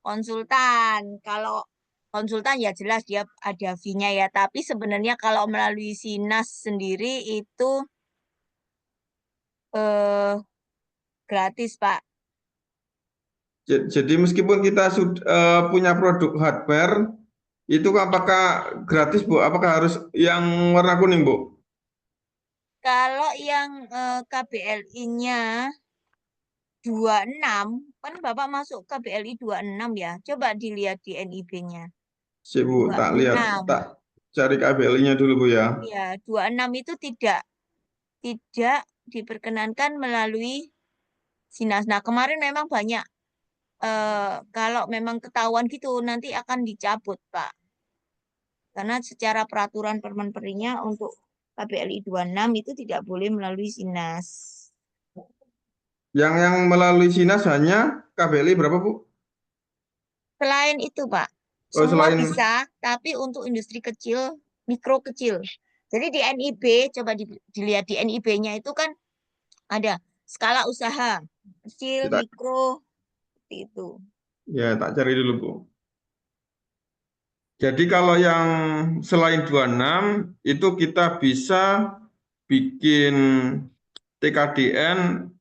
Konsultan. Kalau konsultan ya jelas dia ada fee-nya ya. Tapi sebenarnya kalau melalui Sinas sendiri itu eh, gratis, Pak. Jadi meskipun kita sudah punya produk hardware, itu apakah gratis, Bu? Apakah harus yang warna kuning, Bu? Kalau yang KBLI-nya 26, kan Bapak masuk KBLI 26 ya. Coba dilihat di NIB-nya. Sip, Bu, tak lihat, 26. tak cari KBL-nya dulu, Bu ya. Ya, 26 itu tidak diperkenankan melalui Sinas. Nah, kemarin memang banyak kalau memang ketahuan gitu nanti akan dicabut, Pak. Karena secara peraturan Permenperinya untuk KBLI 26 itu tidak boleh melalui Sinas. Yang melalui Sinas hanya KBLI berapa, Bu? Selain itu, Pak, Oh, semua selain bisa, tapi untuk industri kecil, mikro kecil. Jadi di NIB, coba dilihat di NIB-nya itu kan ada skala usaha, kecil, Kita mikro, seperti itu. ya tak cari dulu Bu. Jadi kalau yang selain 26 itu kita bisa bikin TKDN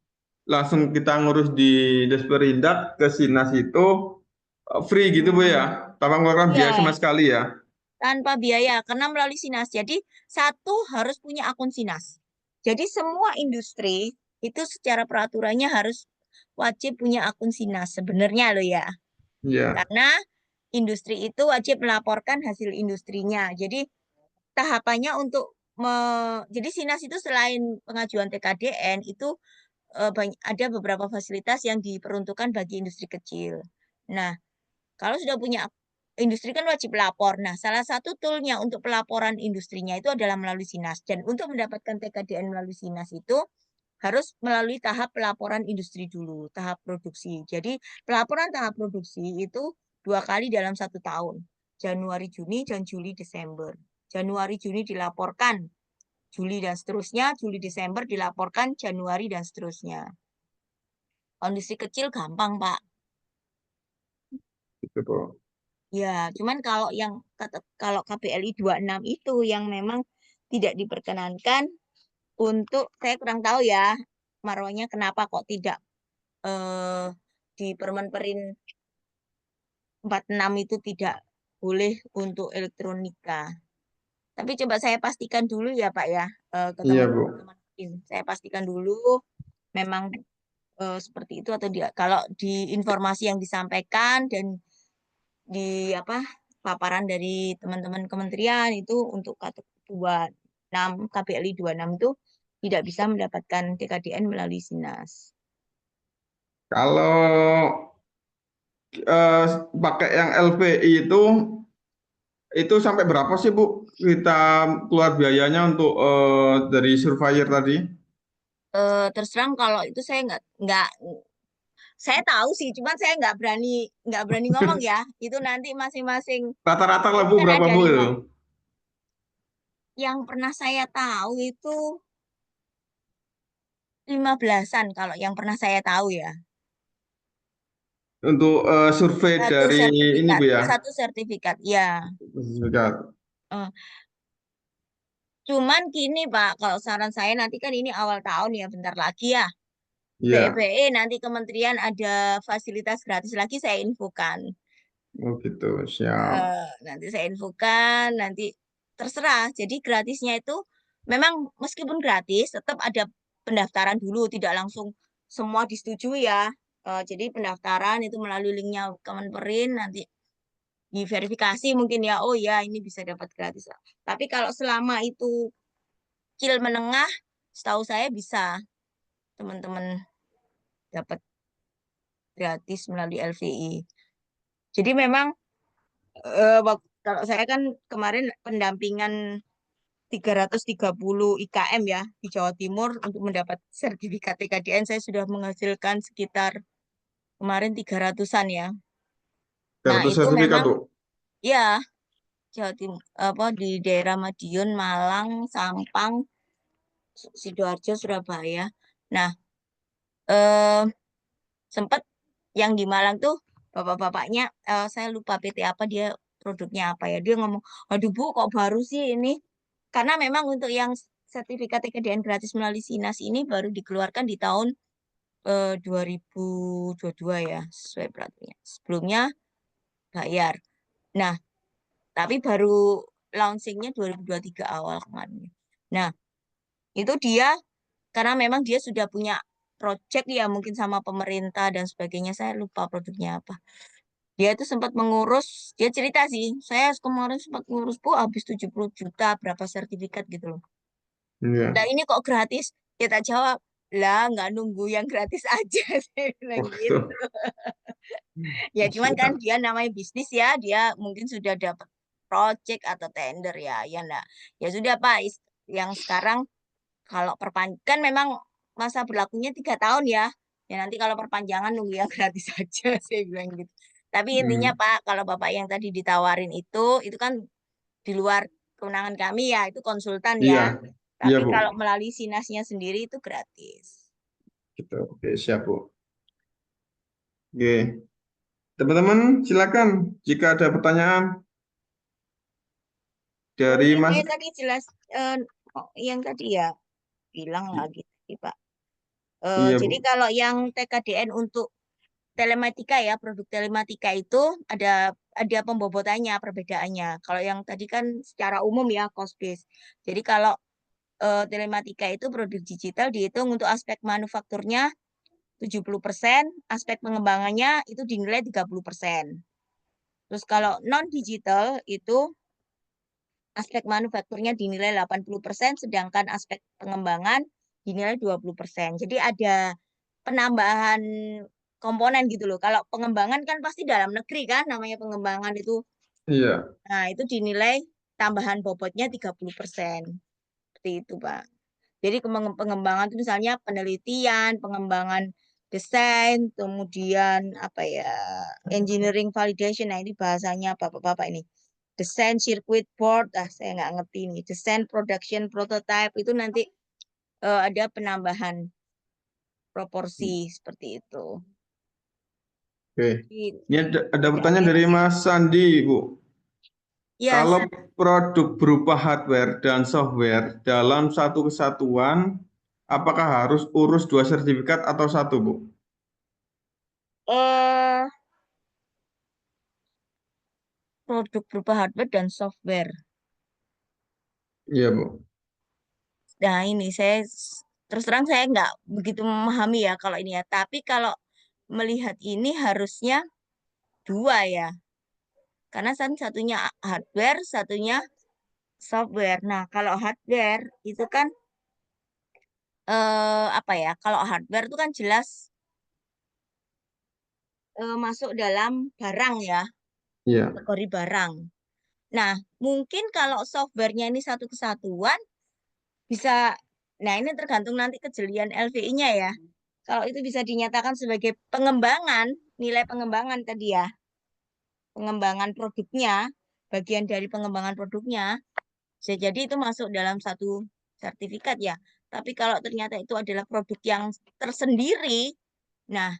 langsung kita ngurus di Desperindak ke Sinas itu free gitu Bu ya, tanpa mengeluarkan biaya sama Iya, sekali ya. tanpa biaya karena melalui Sinas. Jadi satu harus punya akun Sinas. Jadi semua industri itu secara peraturannya harus wajib punya akun Sinas sebenarnya loh ya. Iya, Karena industri itu wajib melaporkan hasil industrinya. Jadi tahapannya untuk jadi Sinas itu selain pengajuan TKDN itu ada beberapa fasilitas yang diperuntukkan bagi industri kecil. Nah, kalau sudah punya industri kan wajib lapor. Nah, salah satu toolnya untuk pelaporan industrinya itu adalah melalui Sinas. Dan untuk mendapatkan TKDN melalui Sinas itu harus melalui tahap pelaporan industri dulu, tahap produksi. Jadi pelaporan tahap produksi itu 2 kali dalam 1 tahun. Januari, Juni, dan Juli, Desember. Januari, Juni dilaporkan, Juli dan seterusnya, Juli, Desember dilaporkan, Januari dan seterusnya. Industri kecil gampang, Pak. gitu Bu. Ya, cuman kalau KPLI 26 itu yang memang tidak diperkenankan untuk saya kurang tahu ya marwahnya kenapa kok tidak eh, di Permen 46 itu tidak boleh untuk elektronika. Tapi coba saya pastikan dulu ya Pak ya ke Iya Bu. teman-teman. Saya pastikan dulu memang seperti itu atau dia. Kalau di informasi yang disampaikan dan di apa paparan dari teman-teman kementerian itu untuk KPLI 26 itu tidak bisa mendapatkan TKDN melalui Sinas. Kalau pakai yang LPI itu sampai berapa sih Bu kita keluar biayanya untuk dari surveyor tadi? Terus terang kalau itu saya nggak saya tahu sih, cuman saya nggak berani ngomong ya. Itu nanti masing-masing Rata-rata lah ini Bu kan berapa ada Bu itu? 5. Yang pernah saya tahu itu 15-an kalau yang pernah saya tahu ya. Untuk survei Satu dari ini sertifikat, Bu ya? satu sertifikat, ya. Sertifikat. Eh, Cuman gini Pak, kalau saran saya nanti kan ini awal tahun ya, bentar lagi ya. Iya. BEBE nanti kementerian ada fasilitas gratis lagi saya infokan. Oh gitu, siap. Nanti saya infokan, nanti terserah. Jadi gratisnya itu memang meskipun gratis, tetap ada pendaftaran dulu, tidak langsung semua disetujui ya. Jadi pendaftaran itu melalui linknya Kemenperin, nanti diverifikasi mungkin ya, oh ya ini bisa dapat gratis. Tapi kalau selama itu kecil menengah, setahu saya bisa teman-teman dapat gratis melalui LVI. Jadi memang kalau saya kan kemarin pendampingan 330 IKM ya di Jawa Timur untuk mendapat sertifikat TKDN saya sudah menghasilkan sekitar kemarin 300-an ya. Nah, 300 itu sertifikat memang Bu. ya Jawa Timur apa di daerah Madiun, Malang, Sampang, Sidoarjo, Surabaya. Nah, eh, sempat yang di Malang tuh bapak-bapaknya saya lupa PT apa dia produknya apa ya. Dia ngomong, "Aduh Bu, kok baru sih ini?" Karena memang untuk yang sertifikat TKDN gratis melalui Sinas ini baru dikeluarkan di tahun 2022 ya, sesuai peraturannya. Sebelumnya bayar. Nah, tapi baru launchingnya 2023 awal kemarin. Nah, itu dia karena memang dia sudah punya project ya mungkin sama pemerintah dan sebagainya. Saya lupa produknya apa. Dia itu sempat mengurus, dia cerita sih, saya kemarin sempat ngurus Bu habis 70 juta berapa sertifikat gitu loh. Iya. Nah ini kok gratis? Kita jawab, lah nggak nunggu yang gratis aja. Saya bilang Oh gitu. gitu. Ya cuman kan Siap. dia namanya bisnis ya, dia mungkin sudah dapat project atau tender ya, ya enggak. Ya sudah Pak, yang sekarang kalau perpanjangan memang masa berlakunya 3 tahun ya. Ya nanti kalau perpanjangan nunggu yang gratis aja, saya bilang gitu. Tapi intinya Hmm. Pak, kalau Bapak yang tadi ditawarin itu kan di luar kewenangan kami ya, itu konsultan Iya, ya. iya Tapi Bu. kalau melalui Sinasnya sendiri itu gratis. Gitu. Oke, siap Bu. Oke, teman-teman silakan jika ada pertanyaan dari Ini Mas. saya tadi jelas yang tadi ya bilang lagi tadi Pak. Iya Jadi Bu. kalau yang TKDN untuk telematika ya, produk telematika itu ada pembobotannya, perbedaannya. Kalau yang tadi kan secara umum ya cost base. Jadi kalau telematika itu produk digital dihitung untuk aspek manufakturnya 70%, aspek pengembangannya itu dinilai 30%. Terus kalau non digital itu aspek manufakturnya dinilai 80%, sedangkan aspek pengembangan dinilai 20%. Jadi ada penambahan komponen gitu loh. Kalau pengembangan kan pasti dalam negeri kan, namanya pengembangan itu. Iya. Nah, itu dinilai tambahan bobotnya 30%. Seperti itu, Pak. Jadi pengembangan itu misalnya penelitian, pengembangan desain, kemudian apa ya, engineering validation. Nah, ini bahasanya Bapak-Bapak ini. Desain circuit board, saya nggak ngerti ini. Desain production prototype itu nanti ada penambahan proporsi seperti itu. Oke. Jadi Ini ada tidak pertanyaan dari beda. Mas Sandi, Bu. Ya, Kalau produk berupa hardware dan software dalam satu kesatuan, apakah harus urus 2 sertifikat atau satu, Bu? eh produk berupa hardware dan software. Iya, Bu. Nah, ini saya terus terang saya nggak begitu memahami ya kalau ini ya. Tapi kalau melihat ini harusnya dua ya. Karena satunya hardware, satunya software. Nah, kalau hardware itu kan apa ya? Kalau hardware itu kan jelas masuk dalam barang ya, Iya. kategori barang. Nah, mungkin kalau softwarenya ini satu kesatuan bisa, nah ini tergantung nanti kejelian LVI-nya ya. Kalau itu bisa dinyatakan sebagai pengembangan, nilai pengembangan tadi ya, pengembangan produknya, bagian dari pengembangan produknya, bisa jadi itu masuk dalam satu sertifikat ya. Tapi kalau ternyata itu adalah produk yang tersendiri, nah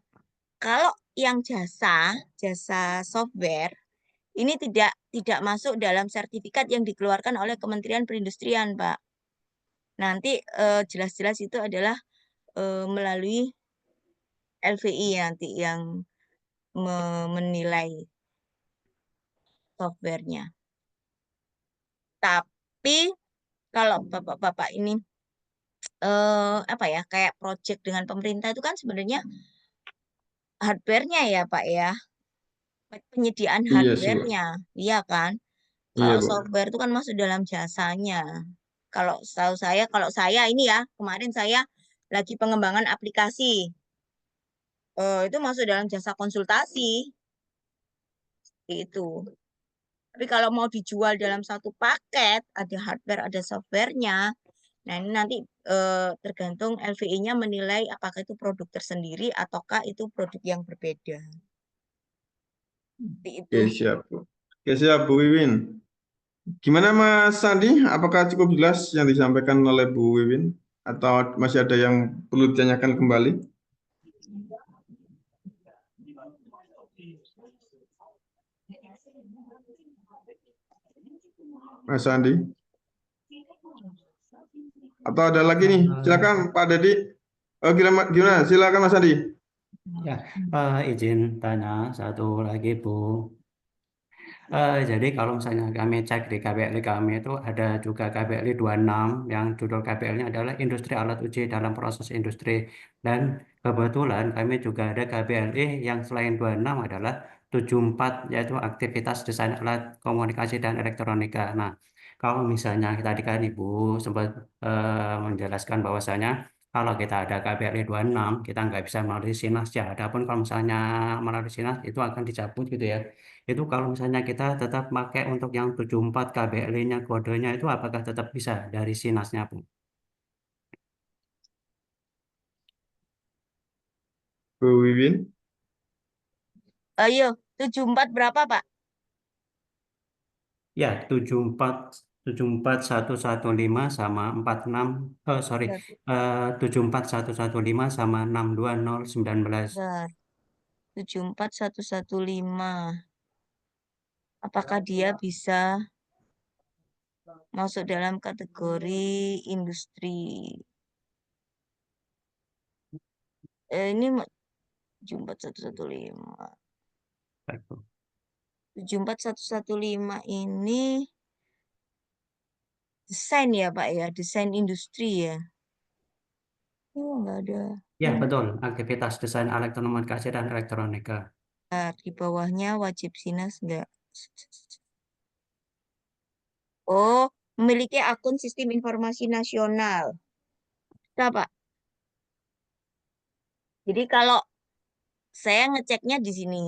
kalau yang jasa software ini tidak masuk dalam sertifikat yang dikeluarkan oleh Kementerian Perindustrian, Pak. Nanti jelas-jelas itu adalah melalui LVI nanti yang menilai softwarenya. Tapi kalau bapak-bapak ini apa ya kayak project dengan pemerintah itu kan sebenarnya hardware-nya ya Pak ya, penyediaan Iya sih, Bu. hardware-nya, iya kan? Iya, Kalau Bu. software itu kan masuk dalam jasanya. Kalau setahu saya, kalau saya ini ya kemarin saya lagi pengembangan aplikasi, itu masuk dalam jasa konsultasi itu. Tapi kalau mau dijual dalam satu paket, ada hardware, ada softwarenya. Nah, ini nanti tergantung LVI-nya menilai apakah itu produk tersendiri ataukah itu produk yang berbeda. Seperti itu. Oke, siap, Bu. Oke, siap, Bu Wiwin. Gimana Mas Sandi? Apakah cukup jelas yang disampaikan oleh Bu Wiwin? Atau masih ada yang perlu ditanyakan kembali? Mas Sandi? Atau ada lagi nih? Silakan Pak Dedi. Oh, gimana? Silakan Mas Sandi. Ya, izin tanya satu lagi, Bu. Jadi kalau misalnya kami cek di KBLI kami itu ada juga KBLI 26 yang judul KBL-nya adalah Industri Alat Uji dalam Proses Industri. Dan kebetulan kami juga ada KBLI yang selain 26 adalah 74 yaitu Aktivitas Desain Alat Komunikasi dan Elektronika. Nah, kalau misalnya tadi kan Ibu sempat menjelaskan bahwasanya kalau kita ada KBLI 26 kita nggak bisa melalui SINAS ya. Adapun kalau misalnya melalui SINAS itu akan dicabut gitu ya. Itu kalau misalnya kita tetap pakai untuk yang 74 KBLI-nya kodenya itu apakah tetap bisa dari SINAS-nya, Bu? Bu Wiwin. Ayo, 74 berapa Pak? Ya, 74 74115 sama 46, oh sorry, 74115 sama 62019. Bentar. 74115. Apakah dia bisa masuk dalam kategori industri? Ini 74115. 74115 ini desain ya Pak ya, desain industri ya. Oh, nggak ada. Ya, betul. Aktivitas desain elektrokomunikasi dan elektronika. Bentar, di bawahnya wajib sinas enggak? Oh, memiliki akun sistem informasi nasional. Bisa, Pak. Jadi kalau saya ngeceknya di sini.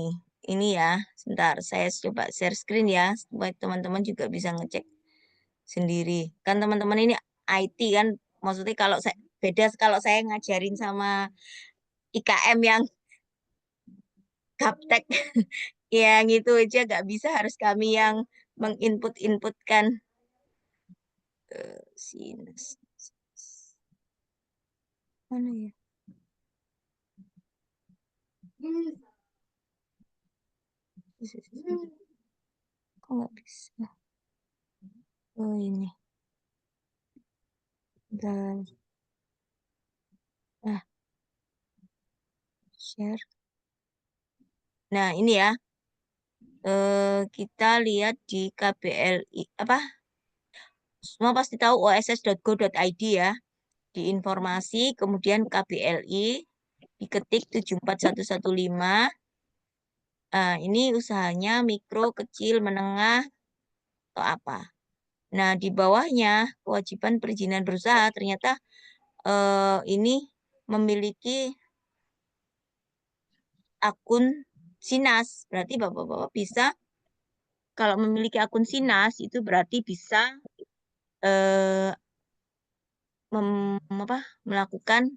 Ini ya, sebentar. Saya coba share screen ya, supaya teman-teman juga bisa ngecek sendiri. Kan teman-teman ini IT kan, maksudnya kalau saya beda kalau saya ngajarin sama IKM yang gaptek, yang itu aja nggak bisa, harus kami yang menginput-inputkan sinus. Mana ya? Kok nggak bisa? Oh ini. Dan nah, share. Nah ini ya, kita lihat di KBLI apa? Semua pasti tahu oss.go.id ya. Di informasi, kemudian KBLI, diketik 74115. Ini usahanya mikro, kecil, menengah, atau apa. Nah, di bawahnya kewajiban perizinan berusaha ternyata ini memiliki akun Sinas. Berarti Bapak-Bapak bisa, kalau memiliki akun Sinas itu berarti bisa eh, melakukan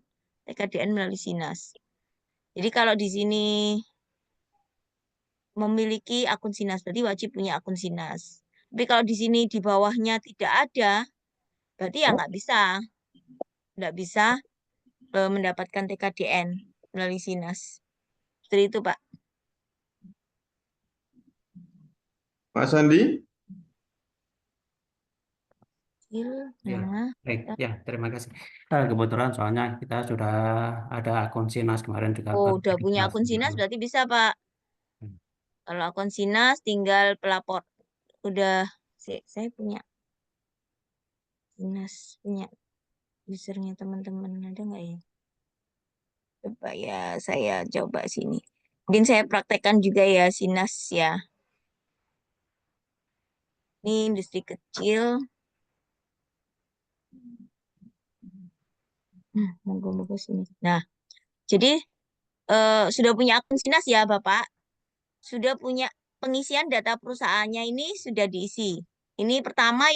TKDN melalui Sinas. Jadi kalau di sini memiliki akun Sinas, berarti wajib punya akun Sinas. Tapi kalau di sini di bawahnya tidak ada, berarti ya nggak bisa mendapatkan TKDN melalui Sinas. Seperti itu, Pak. Pak Sandi? Ya, Nah, baik. Ya, terima kasih. Kebetulan soalnya kita sudah ada akun Sinas kemarin juga. oh, udah punya akun Sinas berarti bisa, Pak. Kalau akun Sinas tinggal pelapor. Udah, saya punya Sinas, punya usernya teman-teman. Ada nggak ya? Coba ya, saya coba sini. Mungkin saya praktekkan juga ya Sinas ya. Ini industri kecil. Moga-moga sini. Nah, jadi sudah punya akun Sinas ya, Bapak? Sudah punya pengisian data perusahaannya ini sudah diisi. Ini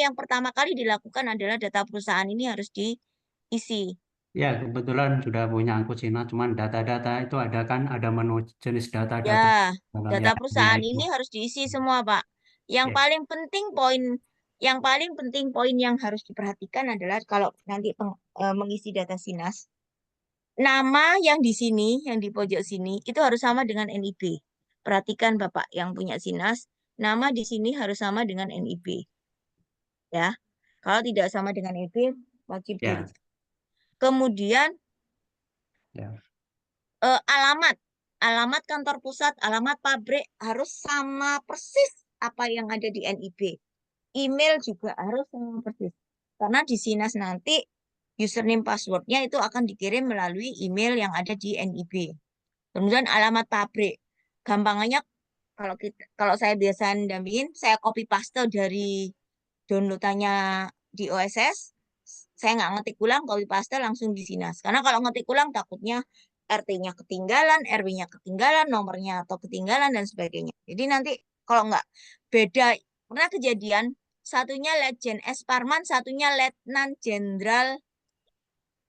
yang pertama kali dilakukan adalah data perusahaan ini harus diisi. Ya, kebetulan sudah punya akun Sinas, cuman data-data itu ada menu jenis data-data Ya, dalam data ya, ya perusahaan itu. ini harus diisi semua, Pak. Yang Ya, paling penting poin yang harus diperhatikan adalah kalau nanti mengisi data Sinas, nama yang di sini, yang di pojok sini itu harus sama dengan NIB. Perhatikan Bapak yang punya Sinas, nama di sini harus sama dengan NIB. Ya, kalau tidak sama dengan NIB, wajib di. ya, Kemudian ya. alamat, alamat kantor pusat, alamat pabrik harus sama persis apa yang ada di NIB. Email juga harus sama persis. Karena di Sinas nanti username passwordnya itu akan dikirim melalui email yang ada di NIB. Kemudian alamat pabrik. Gampangnya kalau saya biasa dampingin, saya copy paste dari downloadannya di OSS, saya nggak ngetik ulang, copy paste langsung di Sinas. Karena kalau ngetik ulang takutnya RT-nya ketinggalan, RW-nya ketinggalan, nomornya atau ketinggalan dan sebagainya. Jadi nanti kalau nggak beda, pernah kejadian satunya Letjen S. Parman, satunya Letnan Jenderal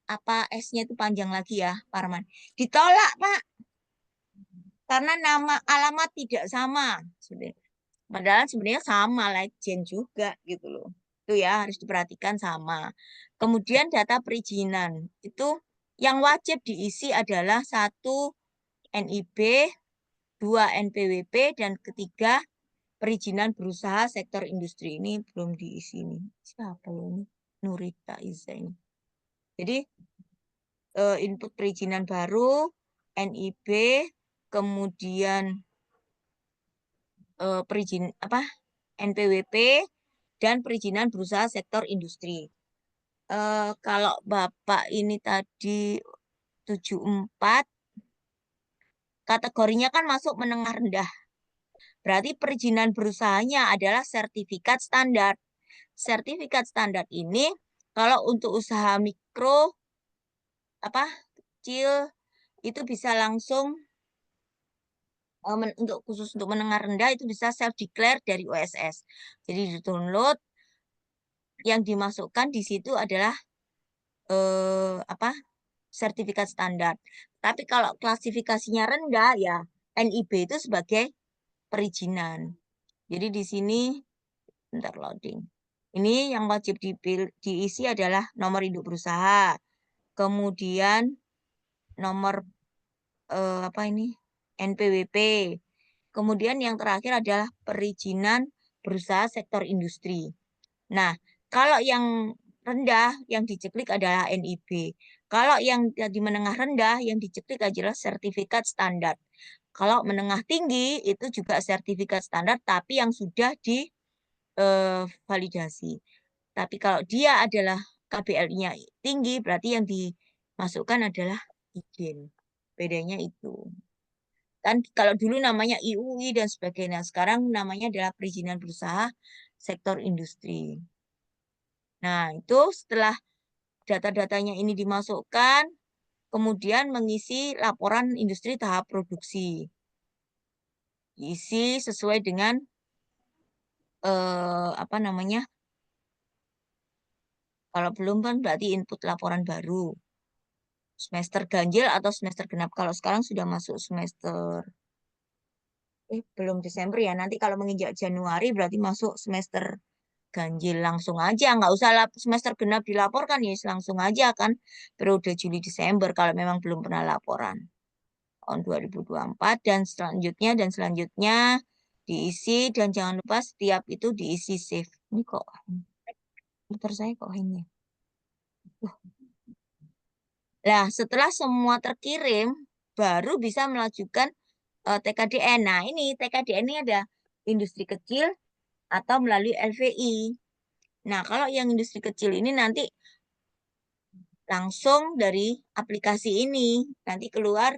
apa S-nya itu panjang lagi ya, Parman. Ditolak, Pak, karena nama alamat tidak sama. Padahal sebenarnya sama Letjen juga gitu loh. Itu ya harus diperhatikan sama. Kemudian data perizinan itu yang wajib diisi adalah 1 NIB, 2 NPWP, dan ketiga perizinan berusaha sektor industri. Ini belum diisi nih. Siapa ya ini? Nurita Iza ini. Jadi input perizinan baru, NIB, kemudian perizin apa NPWP, dan perizinan berusaha sektor industri. Kalau Bapak ini tadi 74, kategorinya kan masuk menengah rendah. Berarti perizinan berusahanya adalah sertifikat standar. Sertifikat standar ini kalau untuk usaha mikro kecil itu bisa langsung khusus untuk menengah rendah itu bisa self declare dari OSS. Jadi di download, yang dimasukkan di situ adalah sertifikat standar. Tapi kalau klasifikasinya rendah ya NIB itu sebagai perizinan. Jadi di sini bentar loading. Ini yang wajib diisi adalah nomor induk berusaha, kemudian nomor NPWP, kemudian yang terakhir adalah perizinan berusaha sektor industri. Nah, kalau yang rendah yang diceklik adalah NIB. Kalau yang di menengah rendah yang diceklik adalah sertifikat standar. Kalau menengah tinggi itu juga sertifikat standar tapi yang sudah divalidasi. Tapi kalau dia adalah KBLI-nya tinggi berarti yang dimasukkan adalah izin. Bedanya itu. Kan kalau dulu namanya IUI dan sebagainya, sekarang namanya adalah perizinan berusaha sektor industri. Nah, itu setelah data-datanya ini dimasukkan, kemudian mengisi laporan industri tahap produksi. Diisi sesuai dengan kalau belum kan berarti input laporan baru. Semester ganjil atau semester genap. Kalau sekarang sudah masuk semester belum Desember ya. Nanti kalau menginjak Januari berarti masuk semester ganjil langsung aja, nggak usah semester genap dilaporkan ya, langsung aja kan periode Juli Desember kalau memang belum pernah laporan tahun 2024 dan selanjutnya diisi dan jangan lupa setiap itu diisi save. Ini kok motor saya kok ini. Nah, setelah semua terkirim baru bisa melajukan TKDN. Nah, ini TKDN ini ada industri kecil atau melalui LVI. Nah, kalau yang industri kecil ini nanti langsung dari aplikasi ini nanti keluar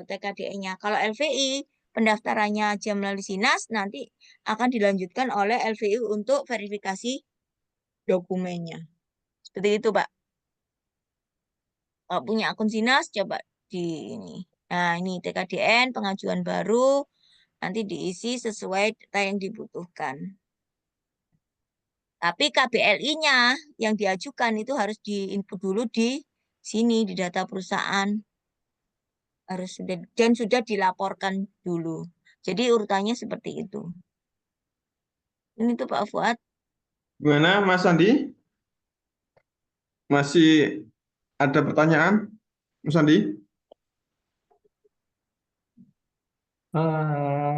TKDN-nya. Kalau LVI pendaftarannya aja melalui Sinas nanti akan dilanjutkan oleh LVI untuk verifikasi dokumennya. Seperti itu, Pak. Kalau punya akun Sinas coba di ini. Nah, ini TKDN pengajuan baru nanti diisi sesuai data yang dibutuhkan. Tapi KBLI-nya yang diajukan itu harus diinput dulu di sini di data perusahaan. Harus sudah dilaporkan dulu. Jadi urutannya seperti itu. Ini tuh Pak Fuad. Gimana Mas Andi? Masih ada pertanyaan, Mas Andi?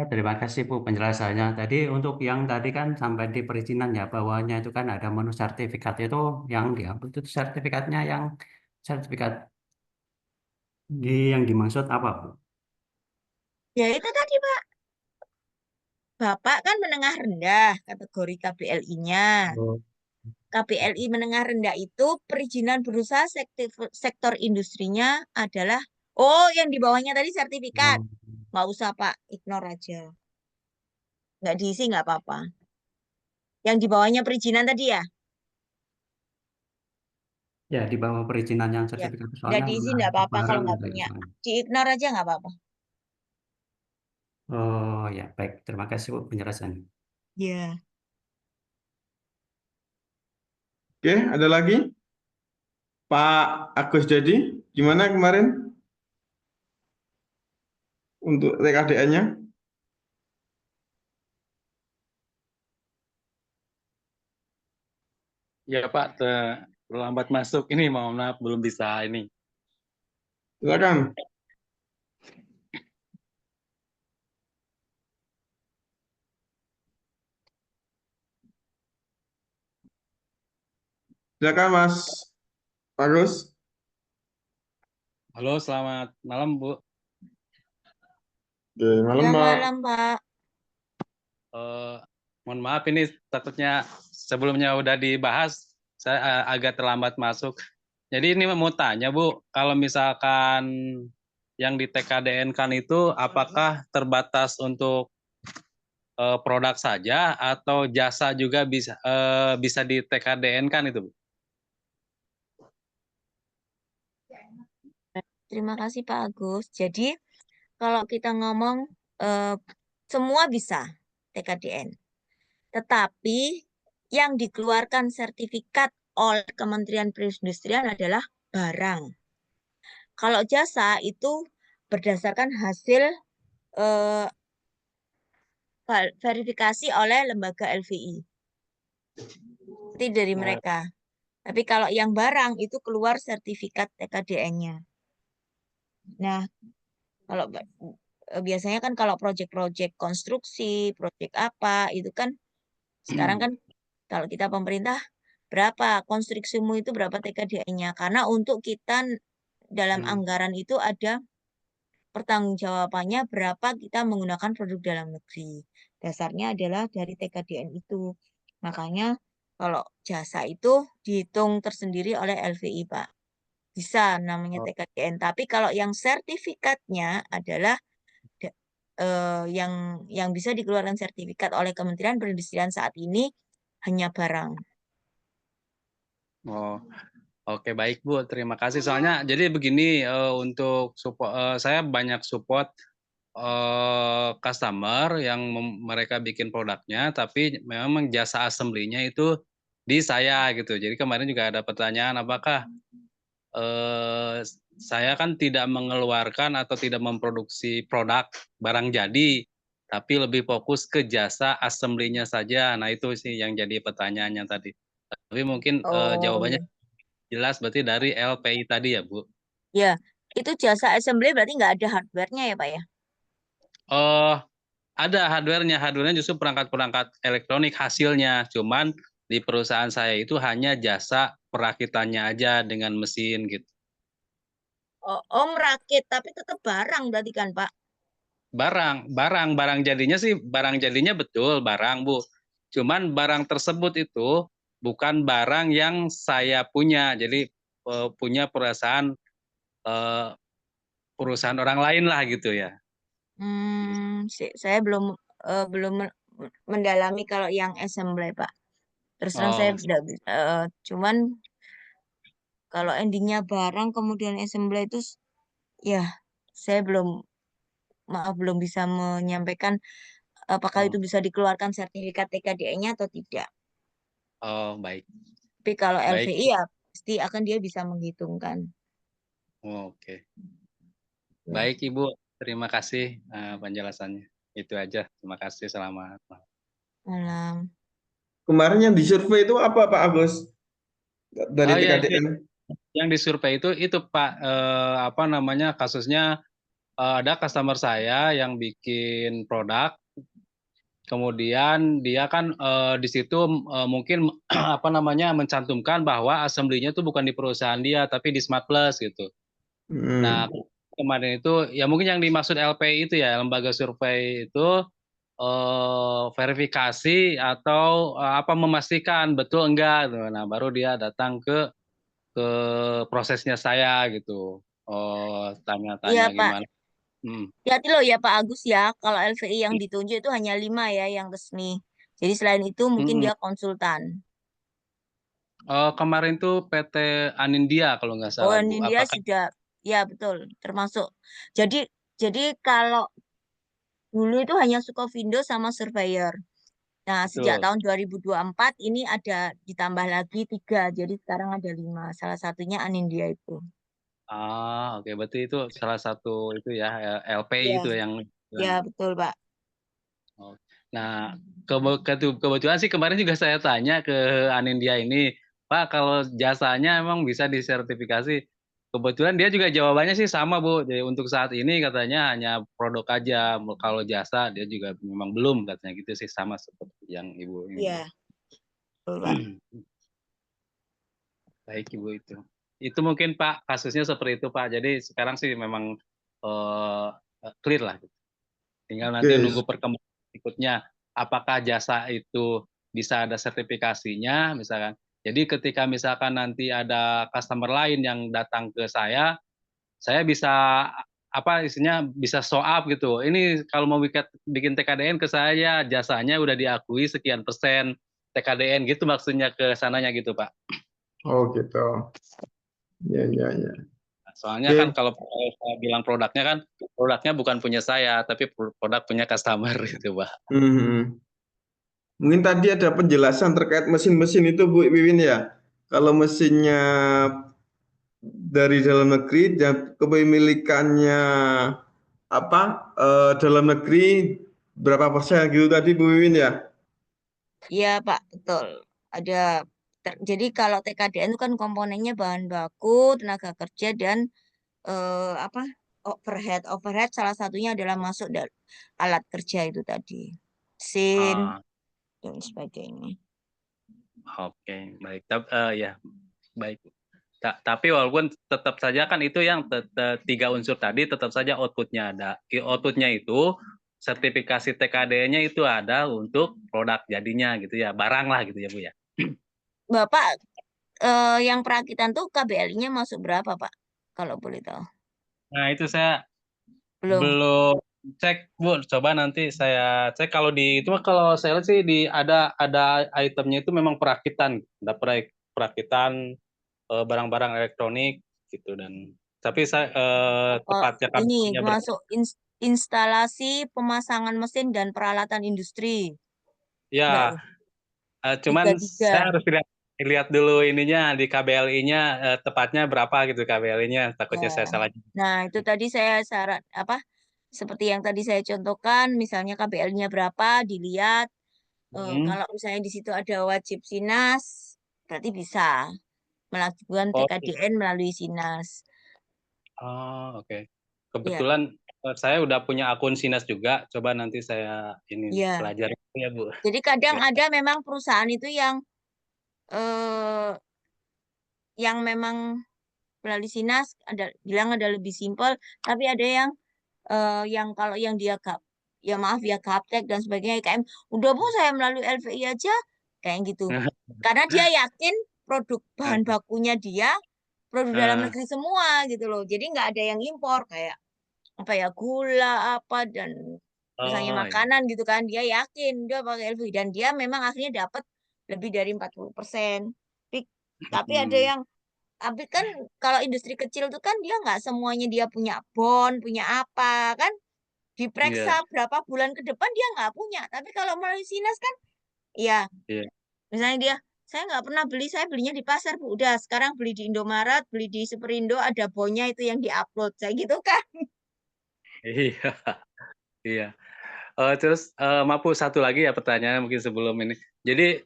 Terima kasih Bu penjelasannya. Tadi untuk yang tadi kan sampai di perizinan ya bawahnya itu kan ada menu sertifikat itu yang diambil itu sertifikatnya yang sertifikat yang dimaksud apa Bu? Ya itu tadi Pak. Bapak kan menengah rendah kategori KBLI-nya. Oh. KBLI menengah rendah itu perizinan berusaha sektor industrinya adalah yang di bawahnya tadi sertifikat. Oh. Nggak usah Pak, ignore aja. Nggak diisi nggak apa-apa. Yang di bawahnya perizinan tadi ya? Ya di bawah perizinan yang Ya. sertifikat Nggak soalnya diisi udah nggak apa-apa kalau barang nggak udah punya. gitu. Di-ignore aja nggak apa-apa. Oh ya baik terima kasih Bu penjelasannya. Ya. Oke, ada lagi? Pak Agus Jadi, gimana kemarin untuk TKDN-nya? Ya Pak, terlambat masuk ini, mohon maaf belum bisa ini. Silakan. Silakan Mas Agus. Halo, selamat malam Bu. Oke, malam Ya, Pak. malam, Pak. Eh, mohon maaf ini takutnya sebelumnya udah dibahas, saya agak terlambat masuk. Jadi ini mau tanya Bu, kalau misalkan yang di TKDN kan itu apakah terbatas untuk produk saja atau jasa juga bisa di TKDN kan itu Bu? Terima kasih, Pak Agus. Jadi, kalau kita ngomong eh, semua bisa TKDN. Tetapi yang dikeluarkan sertifikat oleh Kementerian Perindustrian adalah barang. Kalau jasa itu berdasarkan hasil eh, verifikasi oleh lembaga LVI. Itu dari Oh, mereka. Tapi kalau yang barang itu keluar sertifikat TKDN-nya. Nah, kalau biasanya kan kalau proyek-proyek konstruksi, proyek apa, itu kan sekarang kan kalau kita pemerintah berapa konstruksimu itu berapa TKDN-nya? Karena untuk kita dalam anggaran itu ada pertanggungjawabannya berapa kita menggunakan produk dalam negeri. Dasarnya adalah dari TKDN itu. Makanya kalau jasa itu dihitung tersendiri oleh LVI, Pak. Bisa namanya oh, TKDN. Tapi kalau yang sertifikatnya adalah yang bisa dikeluarkan sertifikat oleh Kementerian Perindustrian saat ini hanya barang. oh. Oke, baik Bu, terima kasih. Soalnya jadi begini, untuk support, saya banyak support customer yang mereka bikin produknya, tapi memang jasa assembly-nya itu di saya gitu. Jadi kemarin juga ada pertanyaan, apakah eh, saya kan tidak mengeluarkan atau tidak memproduksi produk barang jadi, tapi lebih fokus ke jasa assembly-nya saja. Nah itu sih yang jadi pertanyaannya tadi. Tapi mungkin Oh jawabannya iya. jelas berarti dari LPI tadi ya, Bu. Ya, itu jasa assembly berarti nggak ada hardware-nya ya, Pak ya? Oh, ada hardware-nya. Hardware-nya justru perangkat-perangkat elektronik hasilnya. Cuman di perusahaan saya itu hanya jasa perakitannya aja dengan mesin gitu. Oh, merakit, tapi tetap barang berarti kan, Pak? Barang jadinya sih, barang jadinya betul barang, Bu. Cuman barang tersebut itu bukan barang yang saya punya. Jadi punya eh, perusahaan orang lain lah gitu ya. Saya belum mendalami kalau yang assembly, Pak. Terus terang saya Oh, tidak bisa. Cuman kalau endingnya barang kemudian assembly itu ya saya belum bisa menyampaikan apakah oh, itu bisa dikeluarkan sertifikat TKDN-nya atau tidak. oh, baik, Tapi kalau baik. LVI ya pasti akan dia bisa menghitungkan. Oke. Ya, Baik Ibu, terima kasih penjelasannya. Itu aja. Terima kasih. Selamat malam. malam. Kemarin yang disurvei itu apa Pak Agus dari Oh ya, itu TKDN? yang disurvei itu Pak, apa namanya, kasusnya ada customer saya yang bikin produk, kemudian dia kan di situ mungkin apa namanya mencantumkan bahwa assembly-nya itu bukan di perusahaan dia tapi di Smart Plus gitu. Nah, Hmm. kemarin itu ya mungkin yang dimaksud LPI itu ya, lembaga survei itu verifikasi atau apa memastikan betul enggak gitu. Nah, baru dia datang ke prosesnya saya gitu. Oh, Iya tanya-tanya Pak, gimana. Hmm. hati loh ya Pak Agus ya. Kalau LVI yang ditunjuk itu hanya 5 ya yang resmi. Jadi selain itu mungkin Mm-mm. dia konsultan. Kemarin tuh PT Anindya kalau nggak Oh, salah Bu. ini dia Apakah sudah, ya betul, termasuk. Jadi jadi kalau dulu itu hanya Sukovindo sama Surveyor. Nah, sejak betul? tahun 2024 ini ada ditambah lagi 3, jadi sekarang ada 5. Salah satunya Anindya itu. Oke, berarti itu salah satu itu ya LPI Ya, itu yang ya bilang. betul Pak. Oh. Nah, kebetulan sih kemarin juga saya tanya ke Anindya ini, Pak, kalau jasanya emang bisa disertifikasi. Kebetulan dia juga jawabannya sih sama, Bu. Jadi untuk saat ini katanya hanya produk aja. Kalau jasa dia juga memang belum katanya gitu sih, sama seperti yang Ibu ini. Iya, betul, Pak. Baik Ibu itu. Itu mungkin Pak kasusnya seperti itu Pak. Jadi sekarang sih memang clear lah. Tinggal nanti Oke. nunggu perkembangan berikutnya. Apakah jasa itu bisa ada sertifikasinya misalkan. Jadi ketika misalkan nanti ada customer lain yang datang ke saya bisa apa isinya bisa show up gitu. Ini kalau mau bikin TKDN ke saya jasanya udah diakui sekian persen TKDN gitu maksudnya ke sananya gitu Pak. Oh gitu. Ya, ya, ya. Soalnya Oke. kan kalau saya bilang produknya bukan punya saya tapi produk punya customer gitu Pak. Mhm. Mungkin tadi ada penjelasan terkait mesin-mesin itu Bu Wiwin ya. Kalau mesinnya dari dalam negeri dan kepemilikannya apa dalam negeri berapa persen gitu tadi Bu Wiwin ya? Iya, Pak, betul. Ada jadi kalau TKDN itu kan komponennya bahan baku, tenaga kerja dan apa? Overhead. Overhead salah satunya adalah masuk alat kerja itu tadi. Mesin Ah, dan sebagainya. oke, baik. Ya, baik. Tapi walaupun tetap saja kan itu yang tiga unsur tadi tetap saja outputnya ada. Outputnya itu sertifikasi TKD-nya itu ada untuk produk jadinya gitu ya, barang lah gitu ya Bu ya. Bapak yang perakitan tuh KBL-nya masuk berapa, Pak? Kalau boleh tahu. Nah itu saya Belum. belum cek Bu, coba nanti saya cek kalau itu kalau saya lihat sih ada itemnya itu memang perakitan, ada perakitan barang-barang elektronik gitu dan tapi saya tepatnya Ini KBL-nya masuk instalasi pemasangan mesin dan peralatan industri. Enggak ya. tuh? Cuman saya 33. harus lihat dulu ininya di KBLI-nya tepatnya berapa gitu KBLI-nya. Takutnya saya Ya. salah. Nah, itu tadi saya syarat seperti yang tadi saya contohkan, misalnya KBL-nya berapa, dilihat. Kalau misalnya di situ ada wajib SINAS, berarti bisa melakukan Oh, TKDN melalui SINAS. oke. Ya, Kebetulan saya udah punya akun Sinas juga. Coba nanti saya ini ya. pelajari ya Bu. Jadi kadang Ya. ada memang perusahaan itu eh, yang memang melalui SINAS bilang ada lebih simpel, tapi ada yang kalau yang dia ya maaf ya gaptek dan sebagainya IKM, udah Bu saya melalui LVI aja kayak gitu. Karena dia yakin produk bahan bakunya dia produk dalam negeri semua gitu loh. Jadi nggak ada yang impor kayak apa ya gula apa dan misalnya Oh, iya. makanan gitu kan. Dia yakin dia pakai LVI dan dia memang akhirnya dapat lebih dari 40%. Tapi ada yang tapi kan kalau industri kecil tuh kan dia nggak semuanya dia punya punya apa kan Iya, diperiksa berapa bulan ke depan dia nggak punya. Tapi kalau melalui SINAS kan, ya iya. misalnya saya nggak pernah beli, saya belinya di pasar, Bu. Udah, sekarang beli di Indomaret, beli di Superindo, ada bonnya itu yang diupload. Saya gitu kan. Iya, iya. Terus maaf Bu, satu lagi ya pertanyaan mungkin sebelum ini. Jadi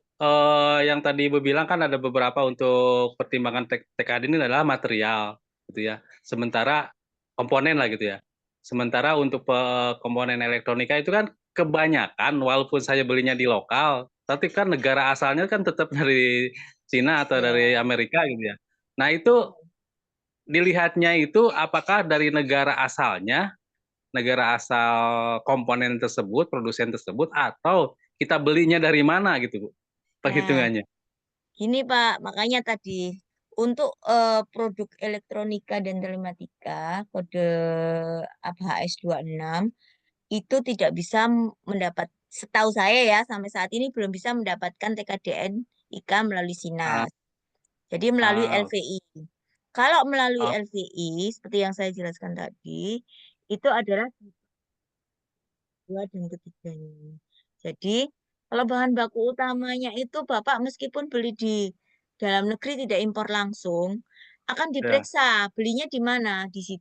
yang tadi Ibu bilang kan ada beberapa untuk pertimbangan TKD ini adalah material gitu ya. Sementara komponen lah gitu ya. Sementara untuk komponen elektronika itu kan kebanyakan walaupun saya belinya di lokal, tapi kan negara asalnya kan tetap dari Cina atau dari Ya. Amerika gitu ya. Nah itu dilihatnya itu apakah dari negara asal komponen tersebut, produsen tersebut, atau kita belinya dari mana gitu Bu, Nah, perhitungannya. gini Pak, makanya tadi untuk produk elektronika dan telematika kode ABHS 26 itu tidak bisa setahu saya ya sampai saat ini belum bisa mendapatkan TKDN IK melalui Ah, SINAS. Jadi melalui LVI. Kalau melalui oh, LVI, seperti yang saya jelaskan tadi, itu adalah dua dan ketiganya. Jadi, kalau bahan baku utamanya itu Bapak meskipun beli di dalam negeri tidak impor langsung, akan ya. diperiksa belinya di mana? Di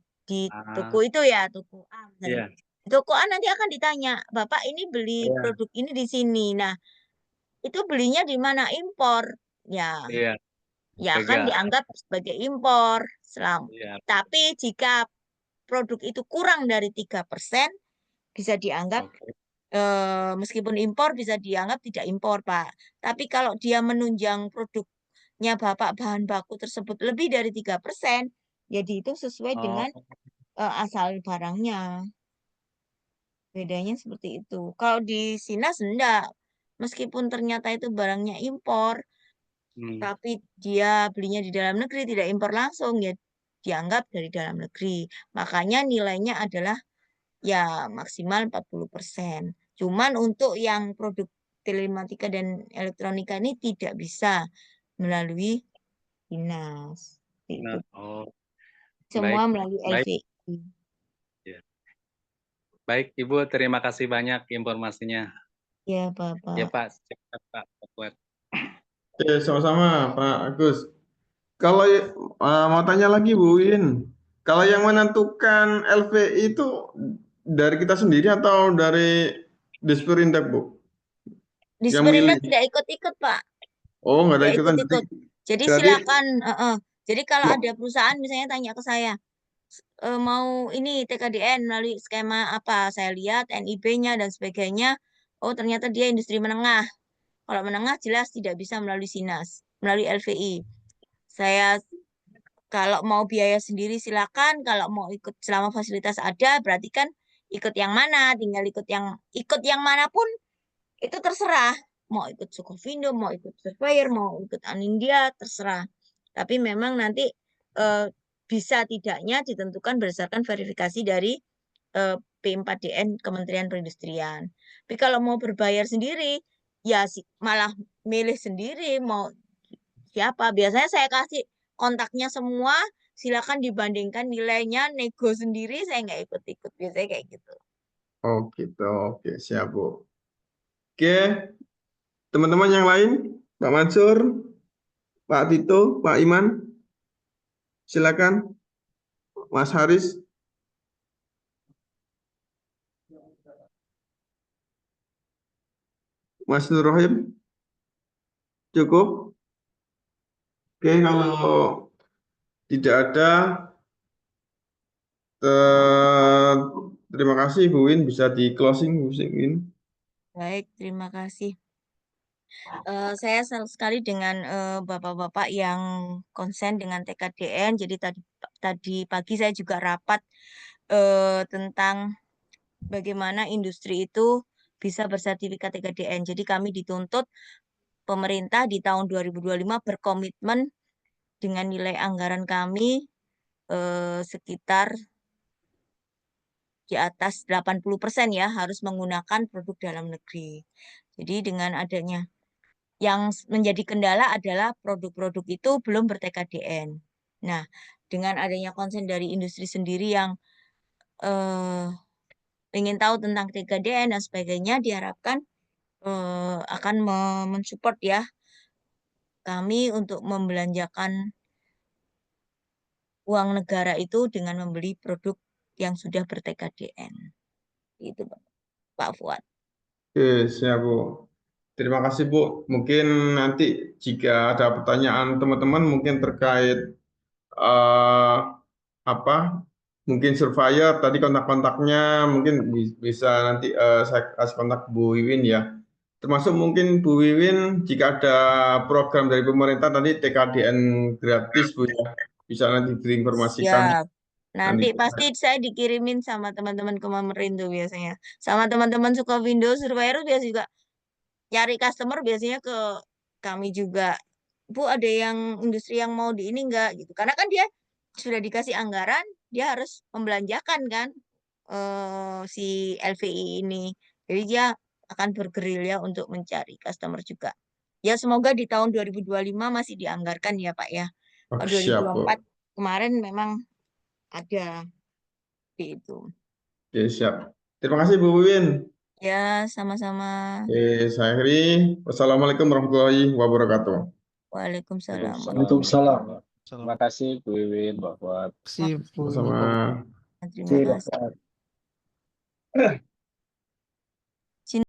toko Ah, itu ya, toko A misalnya. iya, Di toko A nanti akan ditanya, Bapak ini beli iya, produk ini di sini. Nah, itu belinya di mana? Impor. Ya, iya. ya akan Enggak. dianggap sebagai impor. Iya. Tapi jika produk itu kurang dari 3%, bisa dianggap Oke. meskipun impor bisa dianggap tidak impor, Pak. Tapi kalau dia menunjang produknya Bapak bahan baku tersebut lebih dari 3%, ya dihitung sesuai dengan Oh, asal barangnya. Bedanya seperti itu. Kalau di Sinas enggak. Meskipun ternyata itu barangnya impor, tapi dia belinya di dalam negeri, tidak impor langsung, ya dianggap dari dalam negeri. Makanya nilainya adalah ya maksimal 40%. Cuman untuk yang produk telematika dan elektronika ini tidak bisa melalui dinas. Itu nah, oh, semua baik, melalui baik, LVI. ya. Baik, Ibu, terima kasih banyak informasinya. Ya, Ya, Bapak. Pak. Silakan, Pak. Buat. Oke, sama-sama Pak Agus. Kalau mau tanya lagi Bu Win, kalau yang menentukan LVI itu dari kita sendiri atau dari Disperindak Bu? Yang Disperindak milih? tidak ikut-ikut, Pak. Oh, nggak ada Tidak ikutan. ikut-ikut. Jadi Jadi, silakan. Jadi kalau ada perusahaan misalnya tanya ke saya, mau ini TKDN melalui skema apa? Saya lihat NIB-nya dan sebagainya. Oh, ternyata dia industri menengah. Kalau menengah jelas tidak bisa melalui Sinas, melalui LVI. Saya kalau mau biaya sendiri silakan, kalau mau ikut selama fasilitas ada berarti kan ikut yang mana, tinggal ikut yang manapun itu terserah. Mau ikut Sukovindo, mau ikut Surveyor, mau ikut Anindya, terserah. Tapi memang nanti bisa tidaknya ditentukan berdasarkan verifikasi dari P4DN Kementerian Perindustrian. Tapi kalau mau berbayar sendiri, ya malah milih sendiri mau siapa. Biasanya saya kasih kontaknya semua, silakan dibandingkan nilainya, nego sendiri, saya nggak ikut-ikut. Biasanya kayak gitu. oh gitu, oke siap Bu. Oke, teman-teman yang lain, Pak Mansur, Pak Tito, Pak Iman, silakan. Mas Haris. Mas Nur Rohim, cukup? Oke, kalau tidak ada, terima kasih Bu Win, bisa di closing Bu Win. Baik, terima kasih. Saya senang sekali dengan bapak-bapak yang konsen dengan TKDN. Jadi tadi pagi saya juga rapat tentang bagaimana industri itu bisa bersertifikat TKDN. Jadi kami dituntut pemerintah di tahun 2025 berkomitmen dengan nilai anggaran kami sekitar di atas 80% ya harus menggunakan produk dalam negeri. Jadi dengan adanya yang menjadi kendala adalah produk-produk itu belum ber-TKDN. Nah, dengan adanya konsen dari industri sendiri yang ingin tahu tentang TKDN dan sebagainya, diharapkan akan mensupport ya kami untuk membelanjakan uang negara itu dengan membeli produk yang sudah ber-TKDN. Itu Pak Fuad. Oke, siap Bu. Terima kasih Bu. Mungkin nanti jika ada pertanyaan teman-teman mungkin terkait eh, apa? Mungkin surveyor tadi kontak-kontaknya mungkin bisa nanti saya kasih kontak Bu Wiwin ya. Termasuk mungkin Bu Wiwin jika ada program dari pemerintah tadi TKDN gratis Bu ya. Bisa nanti diinformasikan Siap. Nanti nanti. pasti saya dikirimin sama teman-teman Kemamerin tuh biasanya. Sama teman-teman suka Windows Surveyor biasa juga cari customer biasanya ke kami juga. Bu, ada yang industri yang mau di ini enggak gitu. Karena kan dia sudah dikasih anggaran, dia harus membelanjakan kan si LVI ini. Jadi dia akan bergerilya untuk mencari customer juga. Ya semoga di tahun 2025 masih dianggarkan ya Pak ya. Oke, Kalau siap Bu. 2024 kemarin memang ada di itu. Oke, siap. Terima kasih Bu Wiwin. Ya, sama-sama. Oke, saya akhiri. Wassalamualaikum warahmatullahi wabarakatuh. Waalaikumsalam. Waalaikumsalam. Terima kasih Bu Wiwin, Pak Fuad. Sama-sama. Terima kasih.